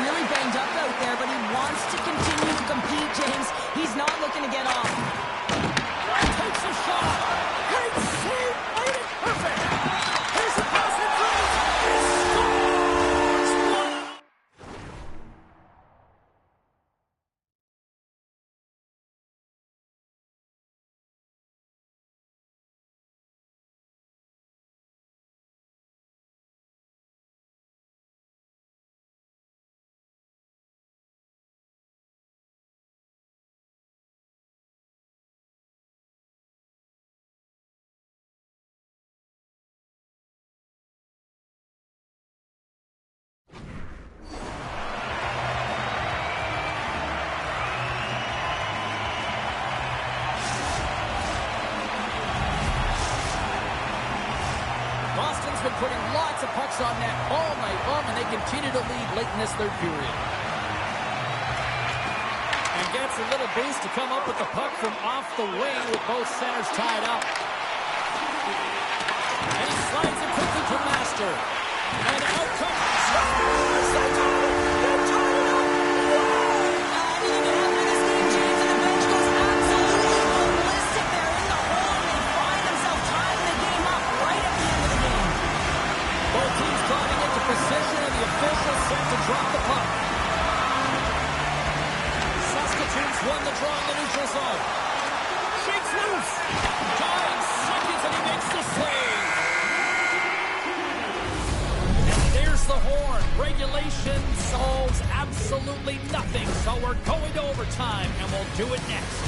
really banged up out there, but he wants to continue to compete, James. He's not looking to get off. Takes a shot. Great save. Made it perfect. Here's a pass in front. been putting lots of pucks on net all night long, and they continue to lead late in this third period. And gets a little boost to come up with the puck from off the wing with both centers tied up. And he slides it quickly to Master. And out comes... Drop the puck. Saskatoon's won the draw in the neutral zone. Shakes loose. 9 seconds and he makes the save. And there's the horn. Regulation solves absolutely nothing. So we're going to overtime and we'll do it next.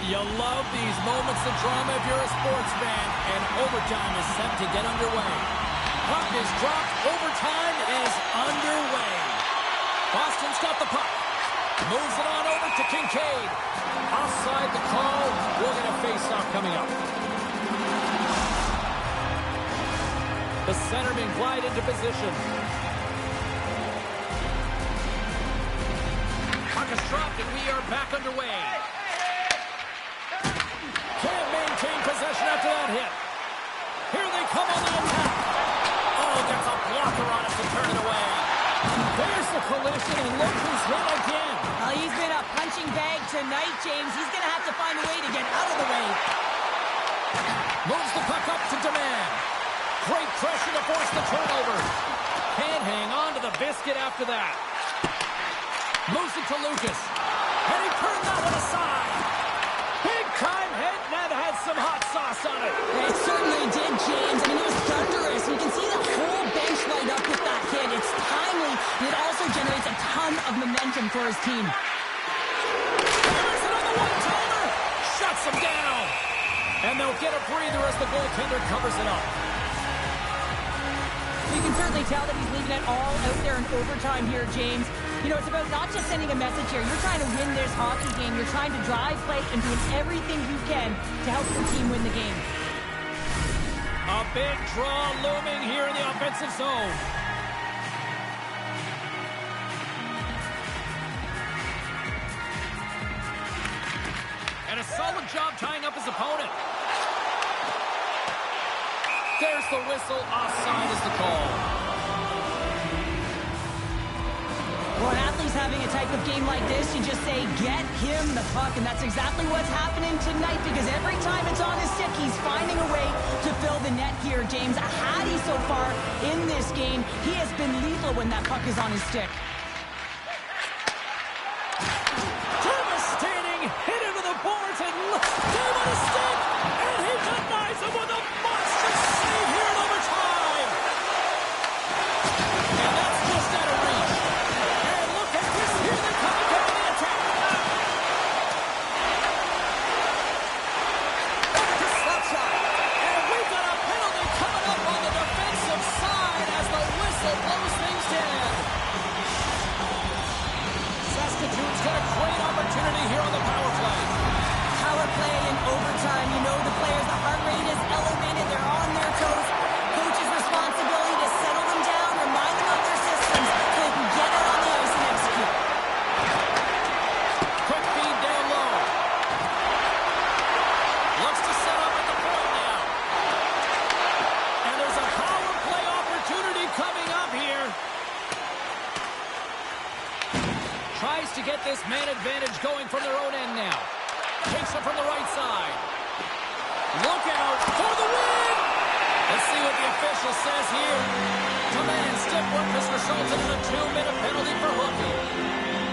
You love these moments of drama if you're a sports fan, and overtime is set to get underway. Puck is dropped. Overtime is underway. Boston's got the puck. Moves it on over to Kincaid. Offside the call. We'll get a face-off coming up. The centerman glide into position. Puck is dropped, and we are back underway. Can't maintain possession after that hit. Here they come on the attack. Oh, gets a blocker on it to turn it away. There's the collision, and look who's hit again. Well, he's been a punching bag tonight, James. He's going to have to find a way to get out of the way. Moves the puck up to Demand. Great pressure to force the turnover. Can't hang on to the biscuit after that. Moves it to Lucas. And he turned that one aside. Big-time hit, and that had some hot sauce on it. It certainly did, James. I mean, it was thunderous. You can see the whole bench light up with that hit. It's timely, and it also generates a ton of momentum for his team. There's another one-timer. Shuts him down. And they'll get a breather as the goaltender covers it up. You can certainly tell that he's leaving it all out there in overtime here, James. You know, it's about not just sending a message here. You're trying to win this hockey game. You're trying to drive play and doing everything you can to help your team win the game. A big draw looming here in the offensive zone. And a solid job tying up his opponent. There's the whistle. Offside is the call. Well, an athlete's having a type of game like this, you just say, get him the puck, and that's exactly what's happening tonight, because every time it's on his stick, he's finding a way to fill the net here, James. A Hattie so far in this game. He has been lethal when that puck is on his stick. Devastating hit into the boards, and game on his stick, and he denies him with a monster save here in overtime. And that's just out of reach. And look at this, here they come again on the attack. Back to Slapshot. And we've got a penalty coming up on the defensive side as the whistle blows things dead. this man advantage going from their own end now. Takes it from the right side. Look out for the win! Let's see what the official says here. Command stiff work has resulted in a 2-minute penalty for hooking.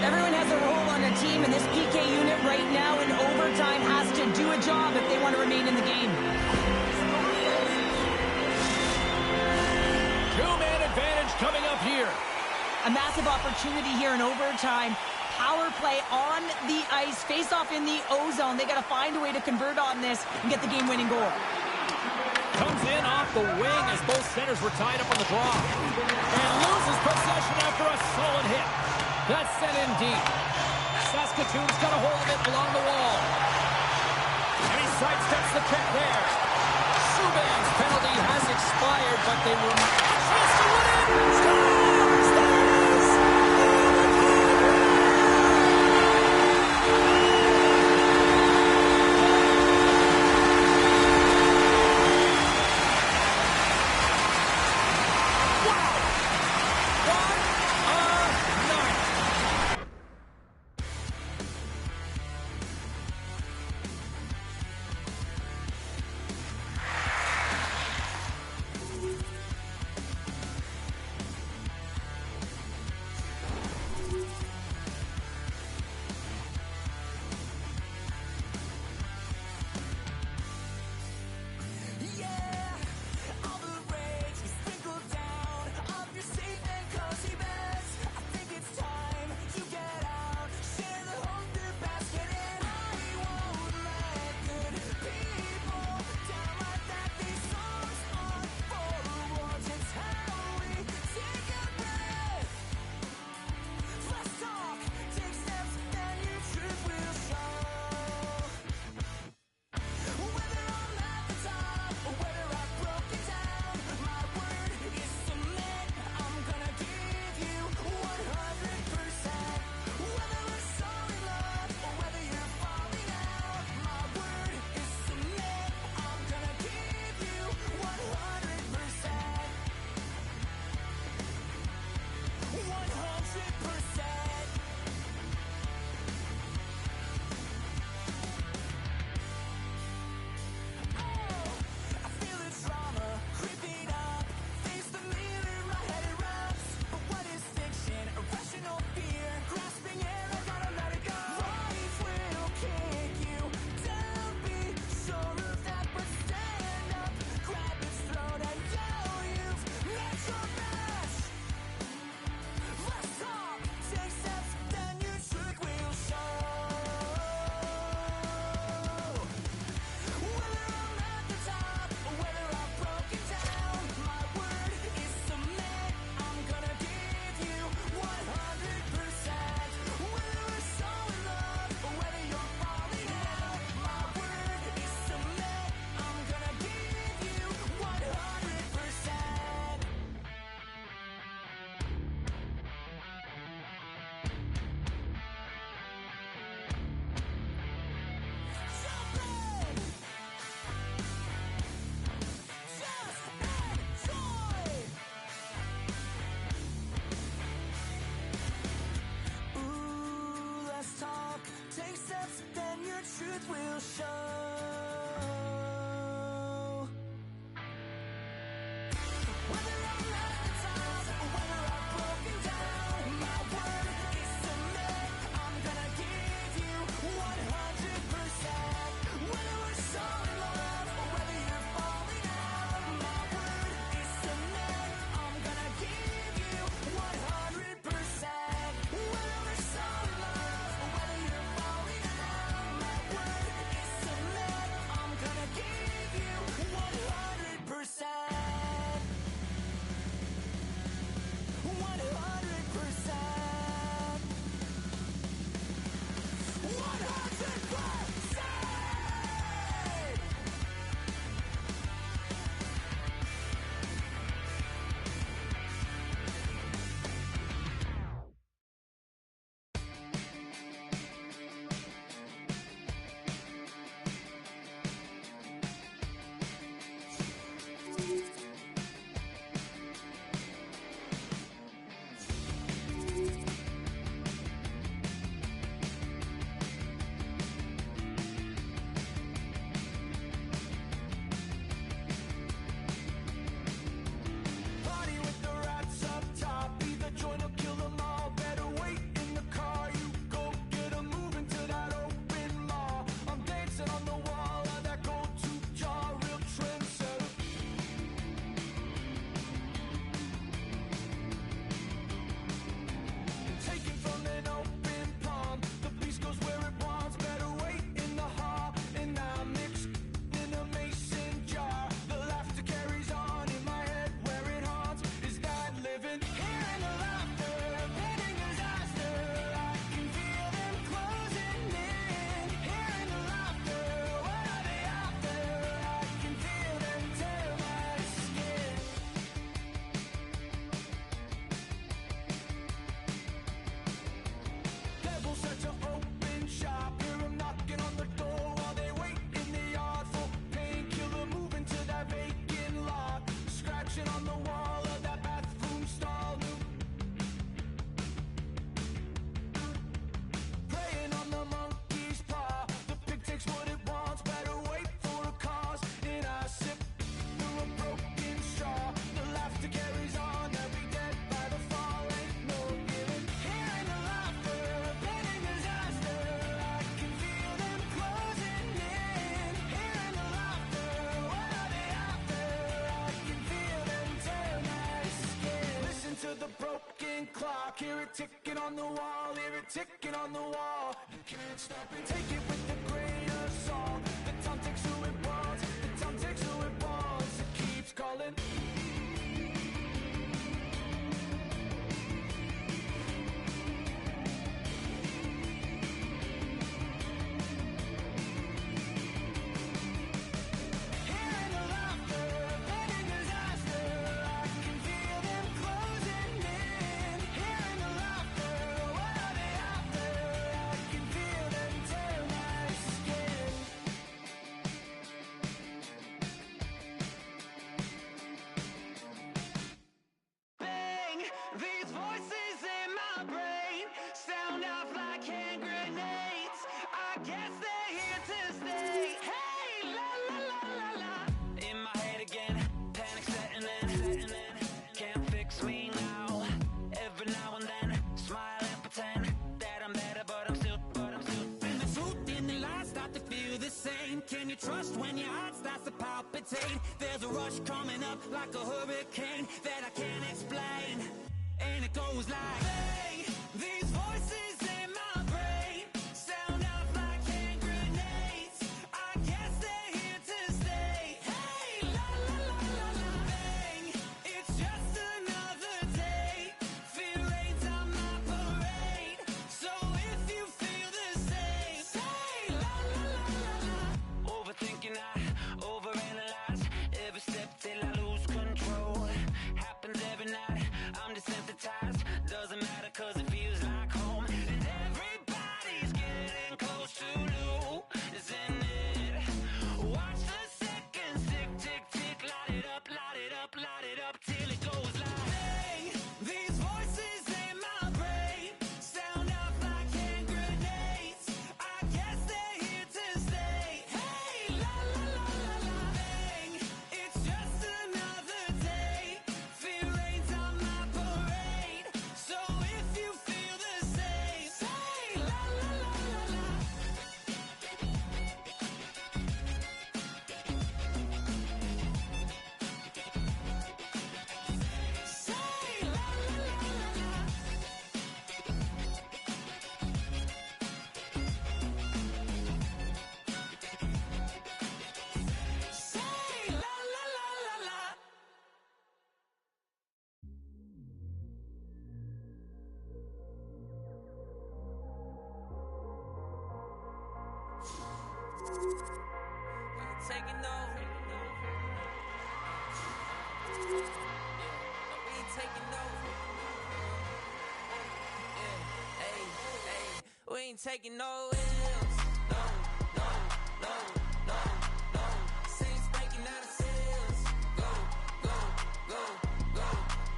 Everyone has a role on a team, and this PK unit right now in overtime has to do a job if they want to remain in the game. 2-man advantage coming up here. A massive opportunity here in overtime. Power play on the ice, face off in the O-zone. They got to find a way to convert on this and get the game-winning goal. Comes in off the wing as both centers were tied up on the draw. And loses possession after a solid hit. That's sent in deep. Saskatoon's got a hold of it along the wall. And he sidesteps the check there. Subban's penalty has expired, but they were a chance to win it. Scores! There it is! clock, hear it ticking on the wall, hear it ticking on the wall. You can't stop it, take it with a grain of salt. The time takes who it wants, the time takes who it wants. It keeps calling. Hearing the laughter, planning disaster, I can feel them closing in. Hearing the laughter, what are they after? I can feel them tear my skin. Bang! These voices in my brain sound off like hand grenades. I guess they're here to stay. Hey, la la la la la. In my head again, panic setting in. Can't fix me now. Every now and then, smile and pretend that I'm better, but I'm still. And the truth and the lies start to feel the same. Can you trust when your heart starts to palpitate? There's a rush coming up like a hurricane that I can't explain. And it goes like, bang, these voices in my brain sound off like hand grenades. I guess they're here to stay. Hey, la la la la la. Bang, it's just another day. Fear rains on my parade. So if you feel the same, say la la la la la. Overthinking, I overanalyze every step till I lose control. Happens every night, I'm desensitized. Doesn't matter cause it feels like home. And everybody's getting close to losing it. Watch the seconds tick, tick, tick. Light it up, light it up, light it up till it goes like, Bang, these voices in my brain sound off like hand grenades. I guess they're here to stay. Hey, la la la la la. Bang, it's just another day. Fear rains on my parade. So if you feel the same, say la la la la la. Say la la la la la. Say la la la la la. Taking over. We ain't taking over. Yeah, hey, hey, we ain't taking no L's. No, no, no, no, no. Saints breaking out of cells. Go, go, go, go.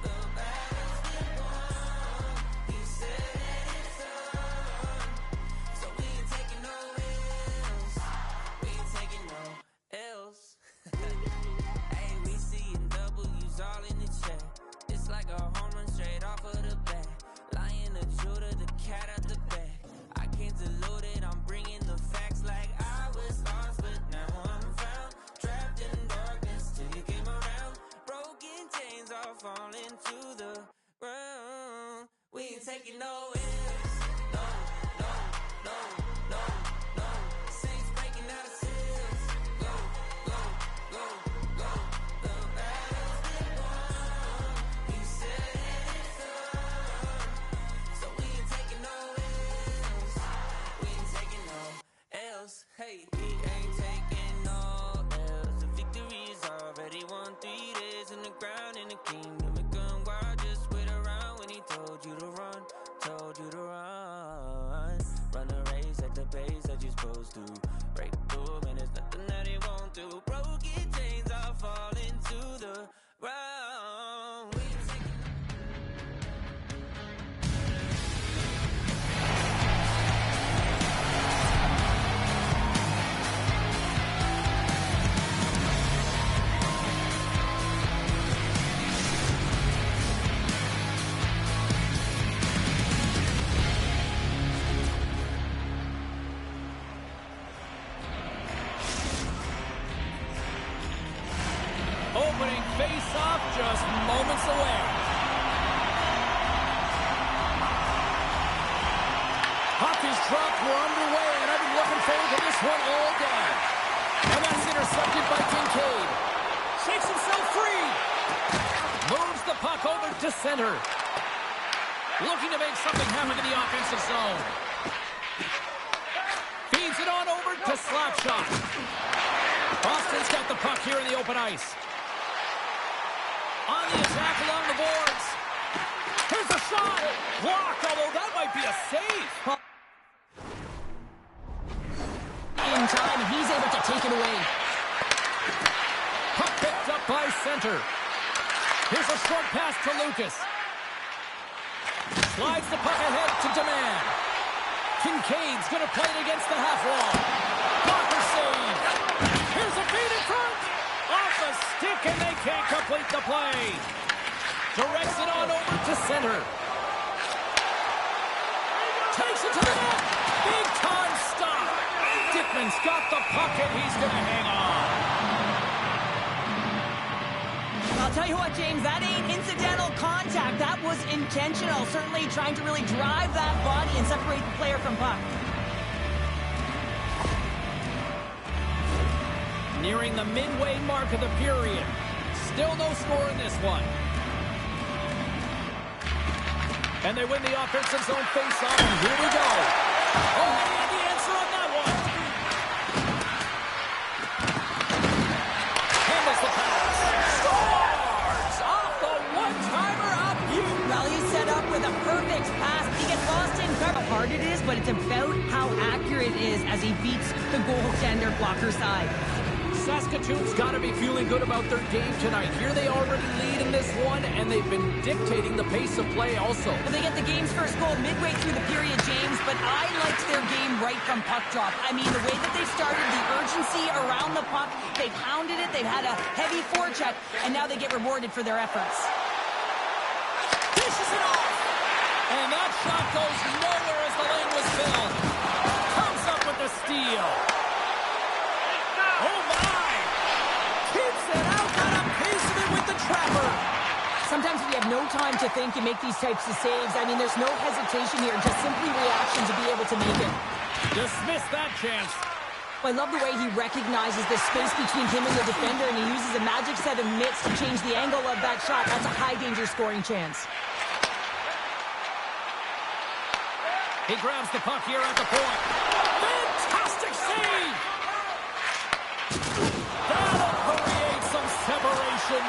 The battle's been won. He said it's done. So we ain't taking no L's. We ain't taking no L's. Hey, we seeing W's all in the chat. It's like a home run straight off of the bat. Lion, the Judah, the cat out the bag. I can't dilute it, I'm bringing the facts like I was lost, but now I'm found. Trapped in darkness till you came around. Broken chains all falling to the ground. We ain't taking no L's. No, no, no, no, no. Saints breaking out of cells. Go, go, go, go. The battle's been won. He said it's done. So we ain't taking no L's. We ain't taking no L's. Hey, we ain't taking no L's. The victory is already won. 3 days in the ground in the kingdom. It gone wild, just wait around when he told you to run. Told you to run. Run the race at the pace that you're supposed to. Break through, and there's nothing that he won't do. Broken chains are falling to the ground. We ain't taking Opening face-off just moments away. drop. We're underway, and I've been looking forward to this one all day. And that's intercepted by Kincaid. Shakes himself free. Moves the puck over to center. Looking to make something happen in the offensive zone. Feeds it on over to Slapshot. Boston's got the puck here in the open ice. On the attack along the boards. Here's a shot. Blocked, although that might be a save. In time, and he's able to take it away. Puck picked up by center. Here's a short pass to Lucas. Slides the puck ahead to Demand. Kincaid's going to play it against the half wall. Blocker save. Here's a feed in front. Off the stick, and they can't complete the play. Directs it on over to center. Takes it to the net. Big time stop. Dickman's got the puck, and he's going to hang on. I'll tell you what, James, that ain't incidental contact. That was intentional. Certainly trying to really drive that body and separate the player from puck. Nearing the midway mark of the period. Still no score in this one. And they win the offensive zone face-off, and here we go. Oh, he had the answer on that one. Handles the pass. Scores! Off the one-timer up. Well, he's set up with a perfect pass. He gets lost in how hard it is, but it's about how accurate it is as he beats the goaltender blocker side. Saskatoon's got to be feeling good about their game tonight. Here they already lead in this one, and they've been dictating the pace of play also. Well, they get the game's first goal midway through the period, James, but I liked their game right from puck drop. I mean, the way that they started, the urgency around the puck, they pounded it, they've had a heavy forecheck, and now they get rewarded for their efforts. Dishes it off! And that shot goes nowhere as the lane was filled. Comes up with the steal. Oh, my! Keeps it out, got a piece of it with the trapper. Sometimes when you have no time to think, you make these types of saves. I mean, there's no hesitation here, just simply reaction to be able to make it. Dismiss that chance. I love the way he recognizes the space between him and the defender, and he uses a magic set of mitts to change the angle of that shot. That's a high-danger scoring chance. He grabs the puck here at the point. Fantastic save! That'll create some separation.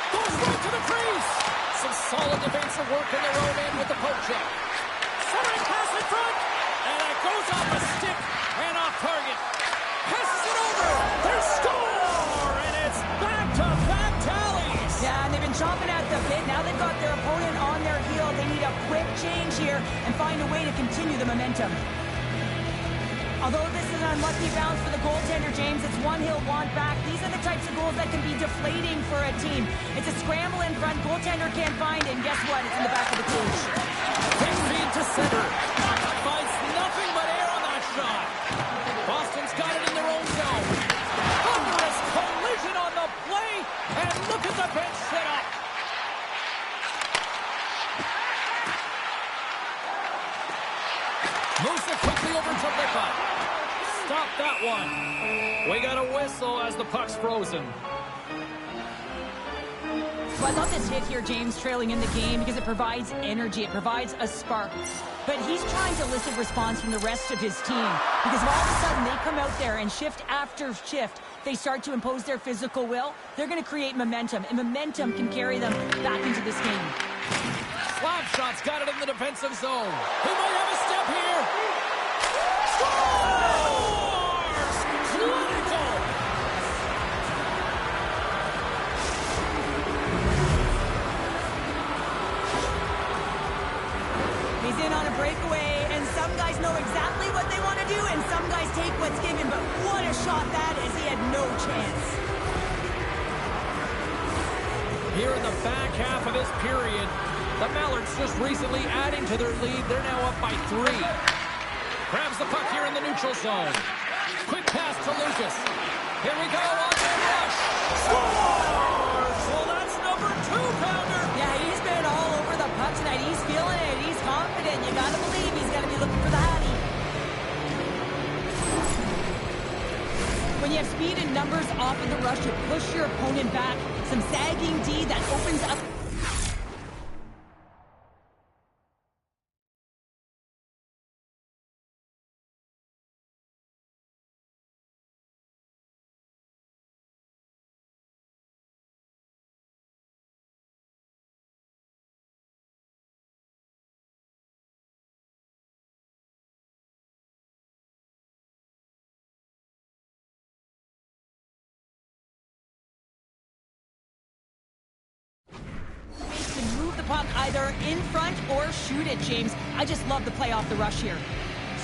Goes right to the crease. Some solid defensive work in their own end with the poke check. Centering pass in front. And it goes off a stick and off target. Passes it over. They score! And it's back-to-back tallies. Yeah, and they've been chomping at the bit. Now they've got their opponent on their heel. They need a quick change here and find a way to continue the momentum. Although this is an unlucky bounce for the goaltender, James, it's one he'll want back. These are the types of goals that can be deflating for a team. It's a scramble in front, goaltender can't find it, and guess what? It's in the back of the cage. Quick feed to center. Finds nothing but air on that shot. Boston's got it in their own zone. Thunderous collision on the play, and look at the bench set up. Moves it quickly over to Lipa. Stop that one. We got a whistle as the puck's frozen. Well, I love this hit here, James, trailing in the game, because it provides energy. It provides a spark. But he's trying to elicit response from the rest of his team, because all of a sudden they come out there and shift after shift, they start to impose their physical will. They're going to create momentum, and momentum can carry them back into this game. Slapshot's got it in the defensive zone. He might have a step here. Scores! Clinical! He's in on a breakaway, and some guys know exactly what they want to do, and some guys take what's given, but what a shot that is. He had no chance. Here in the back half of this period, the Mallards just recently adding to their lead. They're now up by 3. Grabs the puck here in the neutral zone. Quick pass to Lucas. Here we go on the rush. Scores! Well, that's number 2-pounder. Yeah, he's been all over the puck tonight. He's feeling it. He's confident. You got to believe he's going to be looking for the Hattie. When you have speed and numbers off of the rush, you push your opponent back. Some sagging D that opens up. Puck either in front or shoot it, James. I just love the play off the rush here.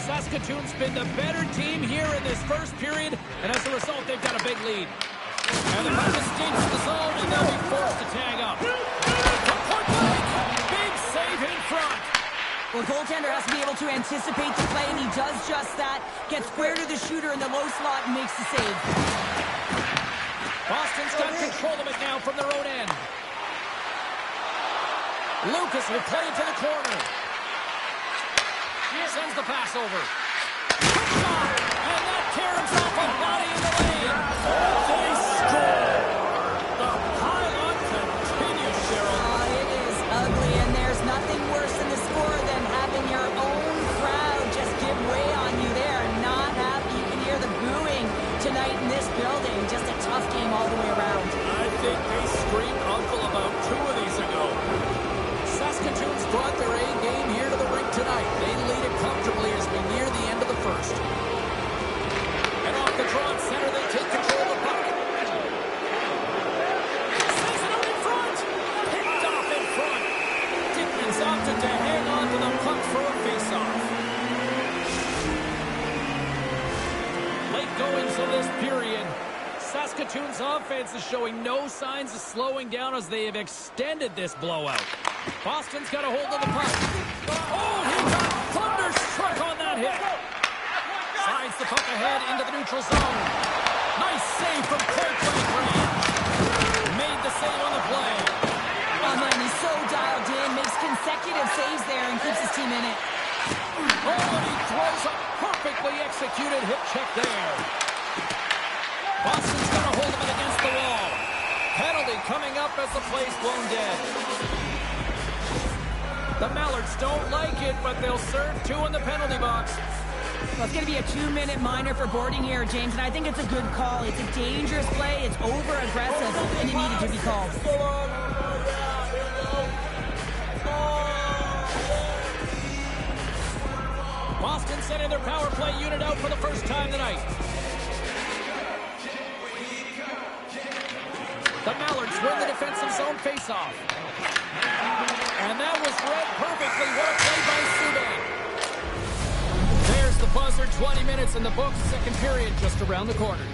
Saskatoon's been the better team here in this first period, and as a result, they've got a big lead. And the puck escapes the zone, and they'll be forced to tag up. From point blank, big save in front. Well, the goaltender has to be able to anticipate the play, and he does just that. Gets square to the shooter in the low slot and makes the save. Boston's got control of it now from their own end. Lucas will play it to the corner. Sends the pass over. Quick shot! And that tears off a body in the lane. They score! The pile-on continues, Cheryl. It is ugly, and there's nothing worse in the score than having your own crowd just give way on you there. Not happy. You can hear the booing tonight in this building. Just a tough game all the way around. I think they screamed uncle about 2 of these ago. Saskatoon's brought their A game here to the rink tonight. They lead it comfortably as we near the end of the first. And off the draw at center, they take control of the puck. Sends it out in front. Picked off in front. Dickman's opted to hang on to the puck for a face-off. Late goings of this period. Saskatoon's offense is showing no signs of slowing down as they have extended this blowout. Boston's got a hold of the puck. Oh, he got thunderstruck on that hit. Slides the puck ahead into the neutral zone. Nice save from point-blank range. Made the save on the play. Oh, man, he's so dialed in. Makes consecutive saves there and keeps his team in it. Oh, and he throws a perfectly executed hip check there. Boston's got a hold of it against the wall. Penalty coming up as the play's blown dead. The Mallards don't like it, but they'll serve 2 in the penalty box. Well, it's going to be a 2-minute minor for boarding here, James, and I think it's a good call. It's a dangerous play. It's over-aggressive, and it needed to be called. Boston sending their power play unit out for the first time tonight. The Mallards win the defensive zone faceoff. And that was read perfectly. What a play by Subban. There's the buzzer. 20 minutes in the books. Second period just around the corner.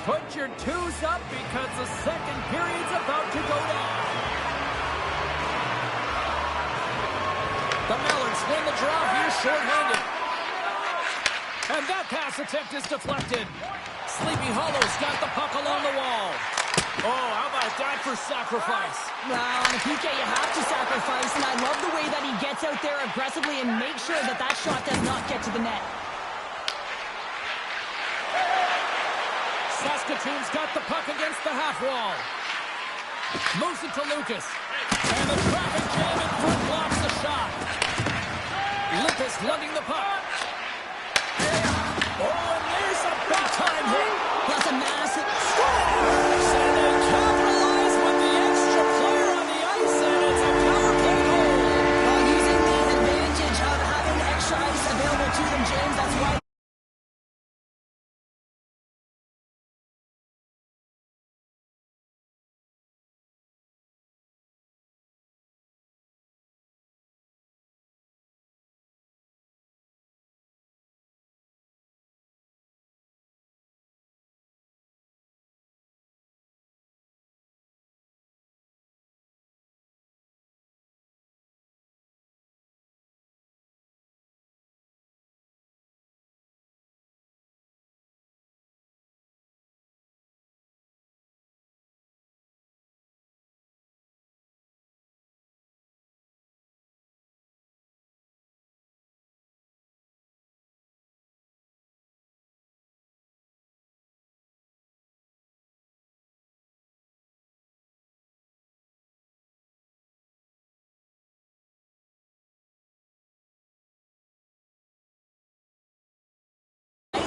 Put your 2s up because the second period's about to go down. The Mallards win the draw here short-handed. And that pass attempt is deflected. Sleepy Hollow's got the puck along the wall. Oh, how about that for sacrifice? Well, on a PK, you have to sacrifice, and I love the way that he gets out there aggressively and makes sure that that shot does not get to the net. Saskatoon's got the puck against the half wall. Moves it to Lucas. And the traffic jam in front blocks the shot. Lucas lugging the puck. Oh, and there's a big-time hit. Plus a massive... And they capitalize with the extra player on the ice, and it's a power play goal. While using the advantage of having extra ice available to them, James, that's why...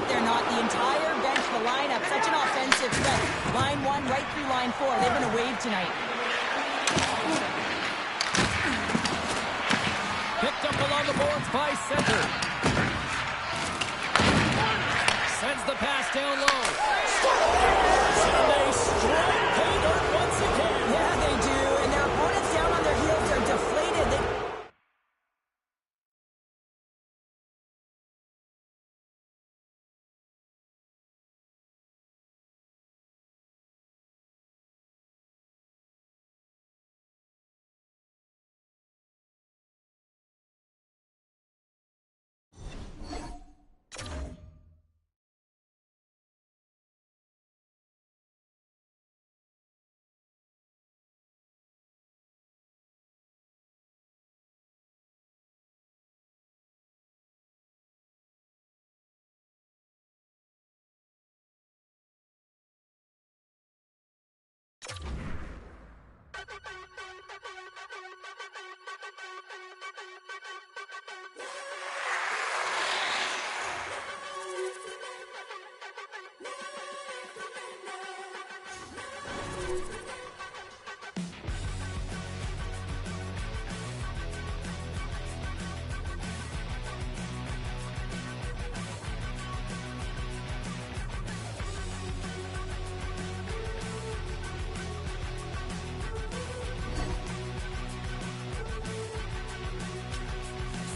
They're not the entire bench, the lineup, such an offensive threat. Line 1 right through line 4. They've been a wave tonight. Picked up along the boards by center. Sends the pass down low. And they strike pay dirt once again. Yeah, they do. And their opponents down on their heels are deflated.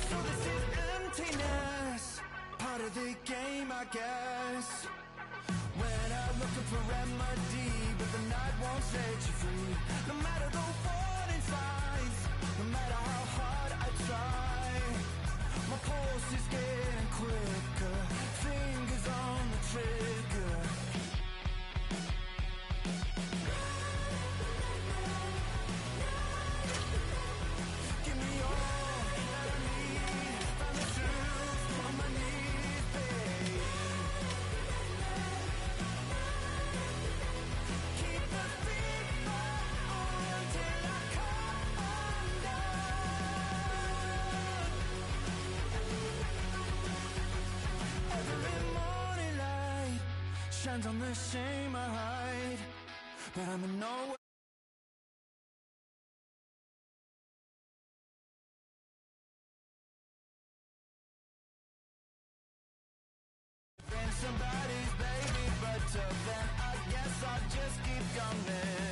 So this is emptiness, part of the game, I guess. When I'm looking for remedy, but the night won't set you free. No matter the warning signs, no matter how hard I try, my pulse is getting quicker, fingers on the trigger. Give me all that I need, find the truth on my knees, babe. Keep the beat on till I come undone. Every morning light shines on the shame I hide, but I'm in no way. Been somebody's baby, but till then I guess I'll just keep coming.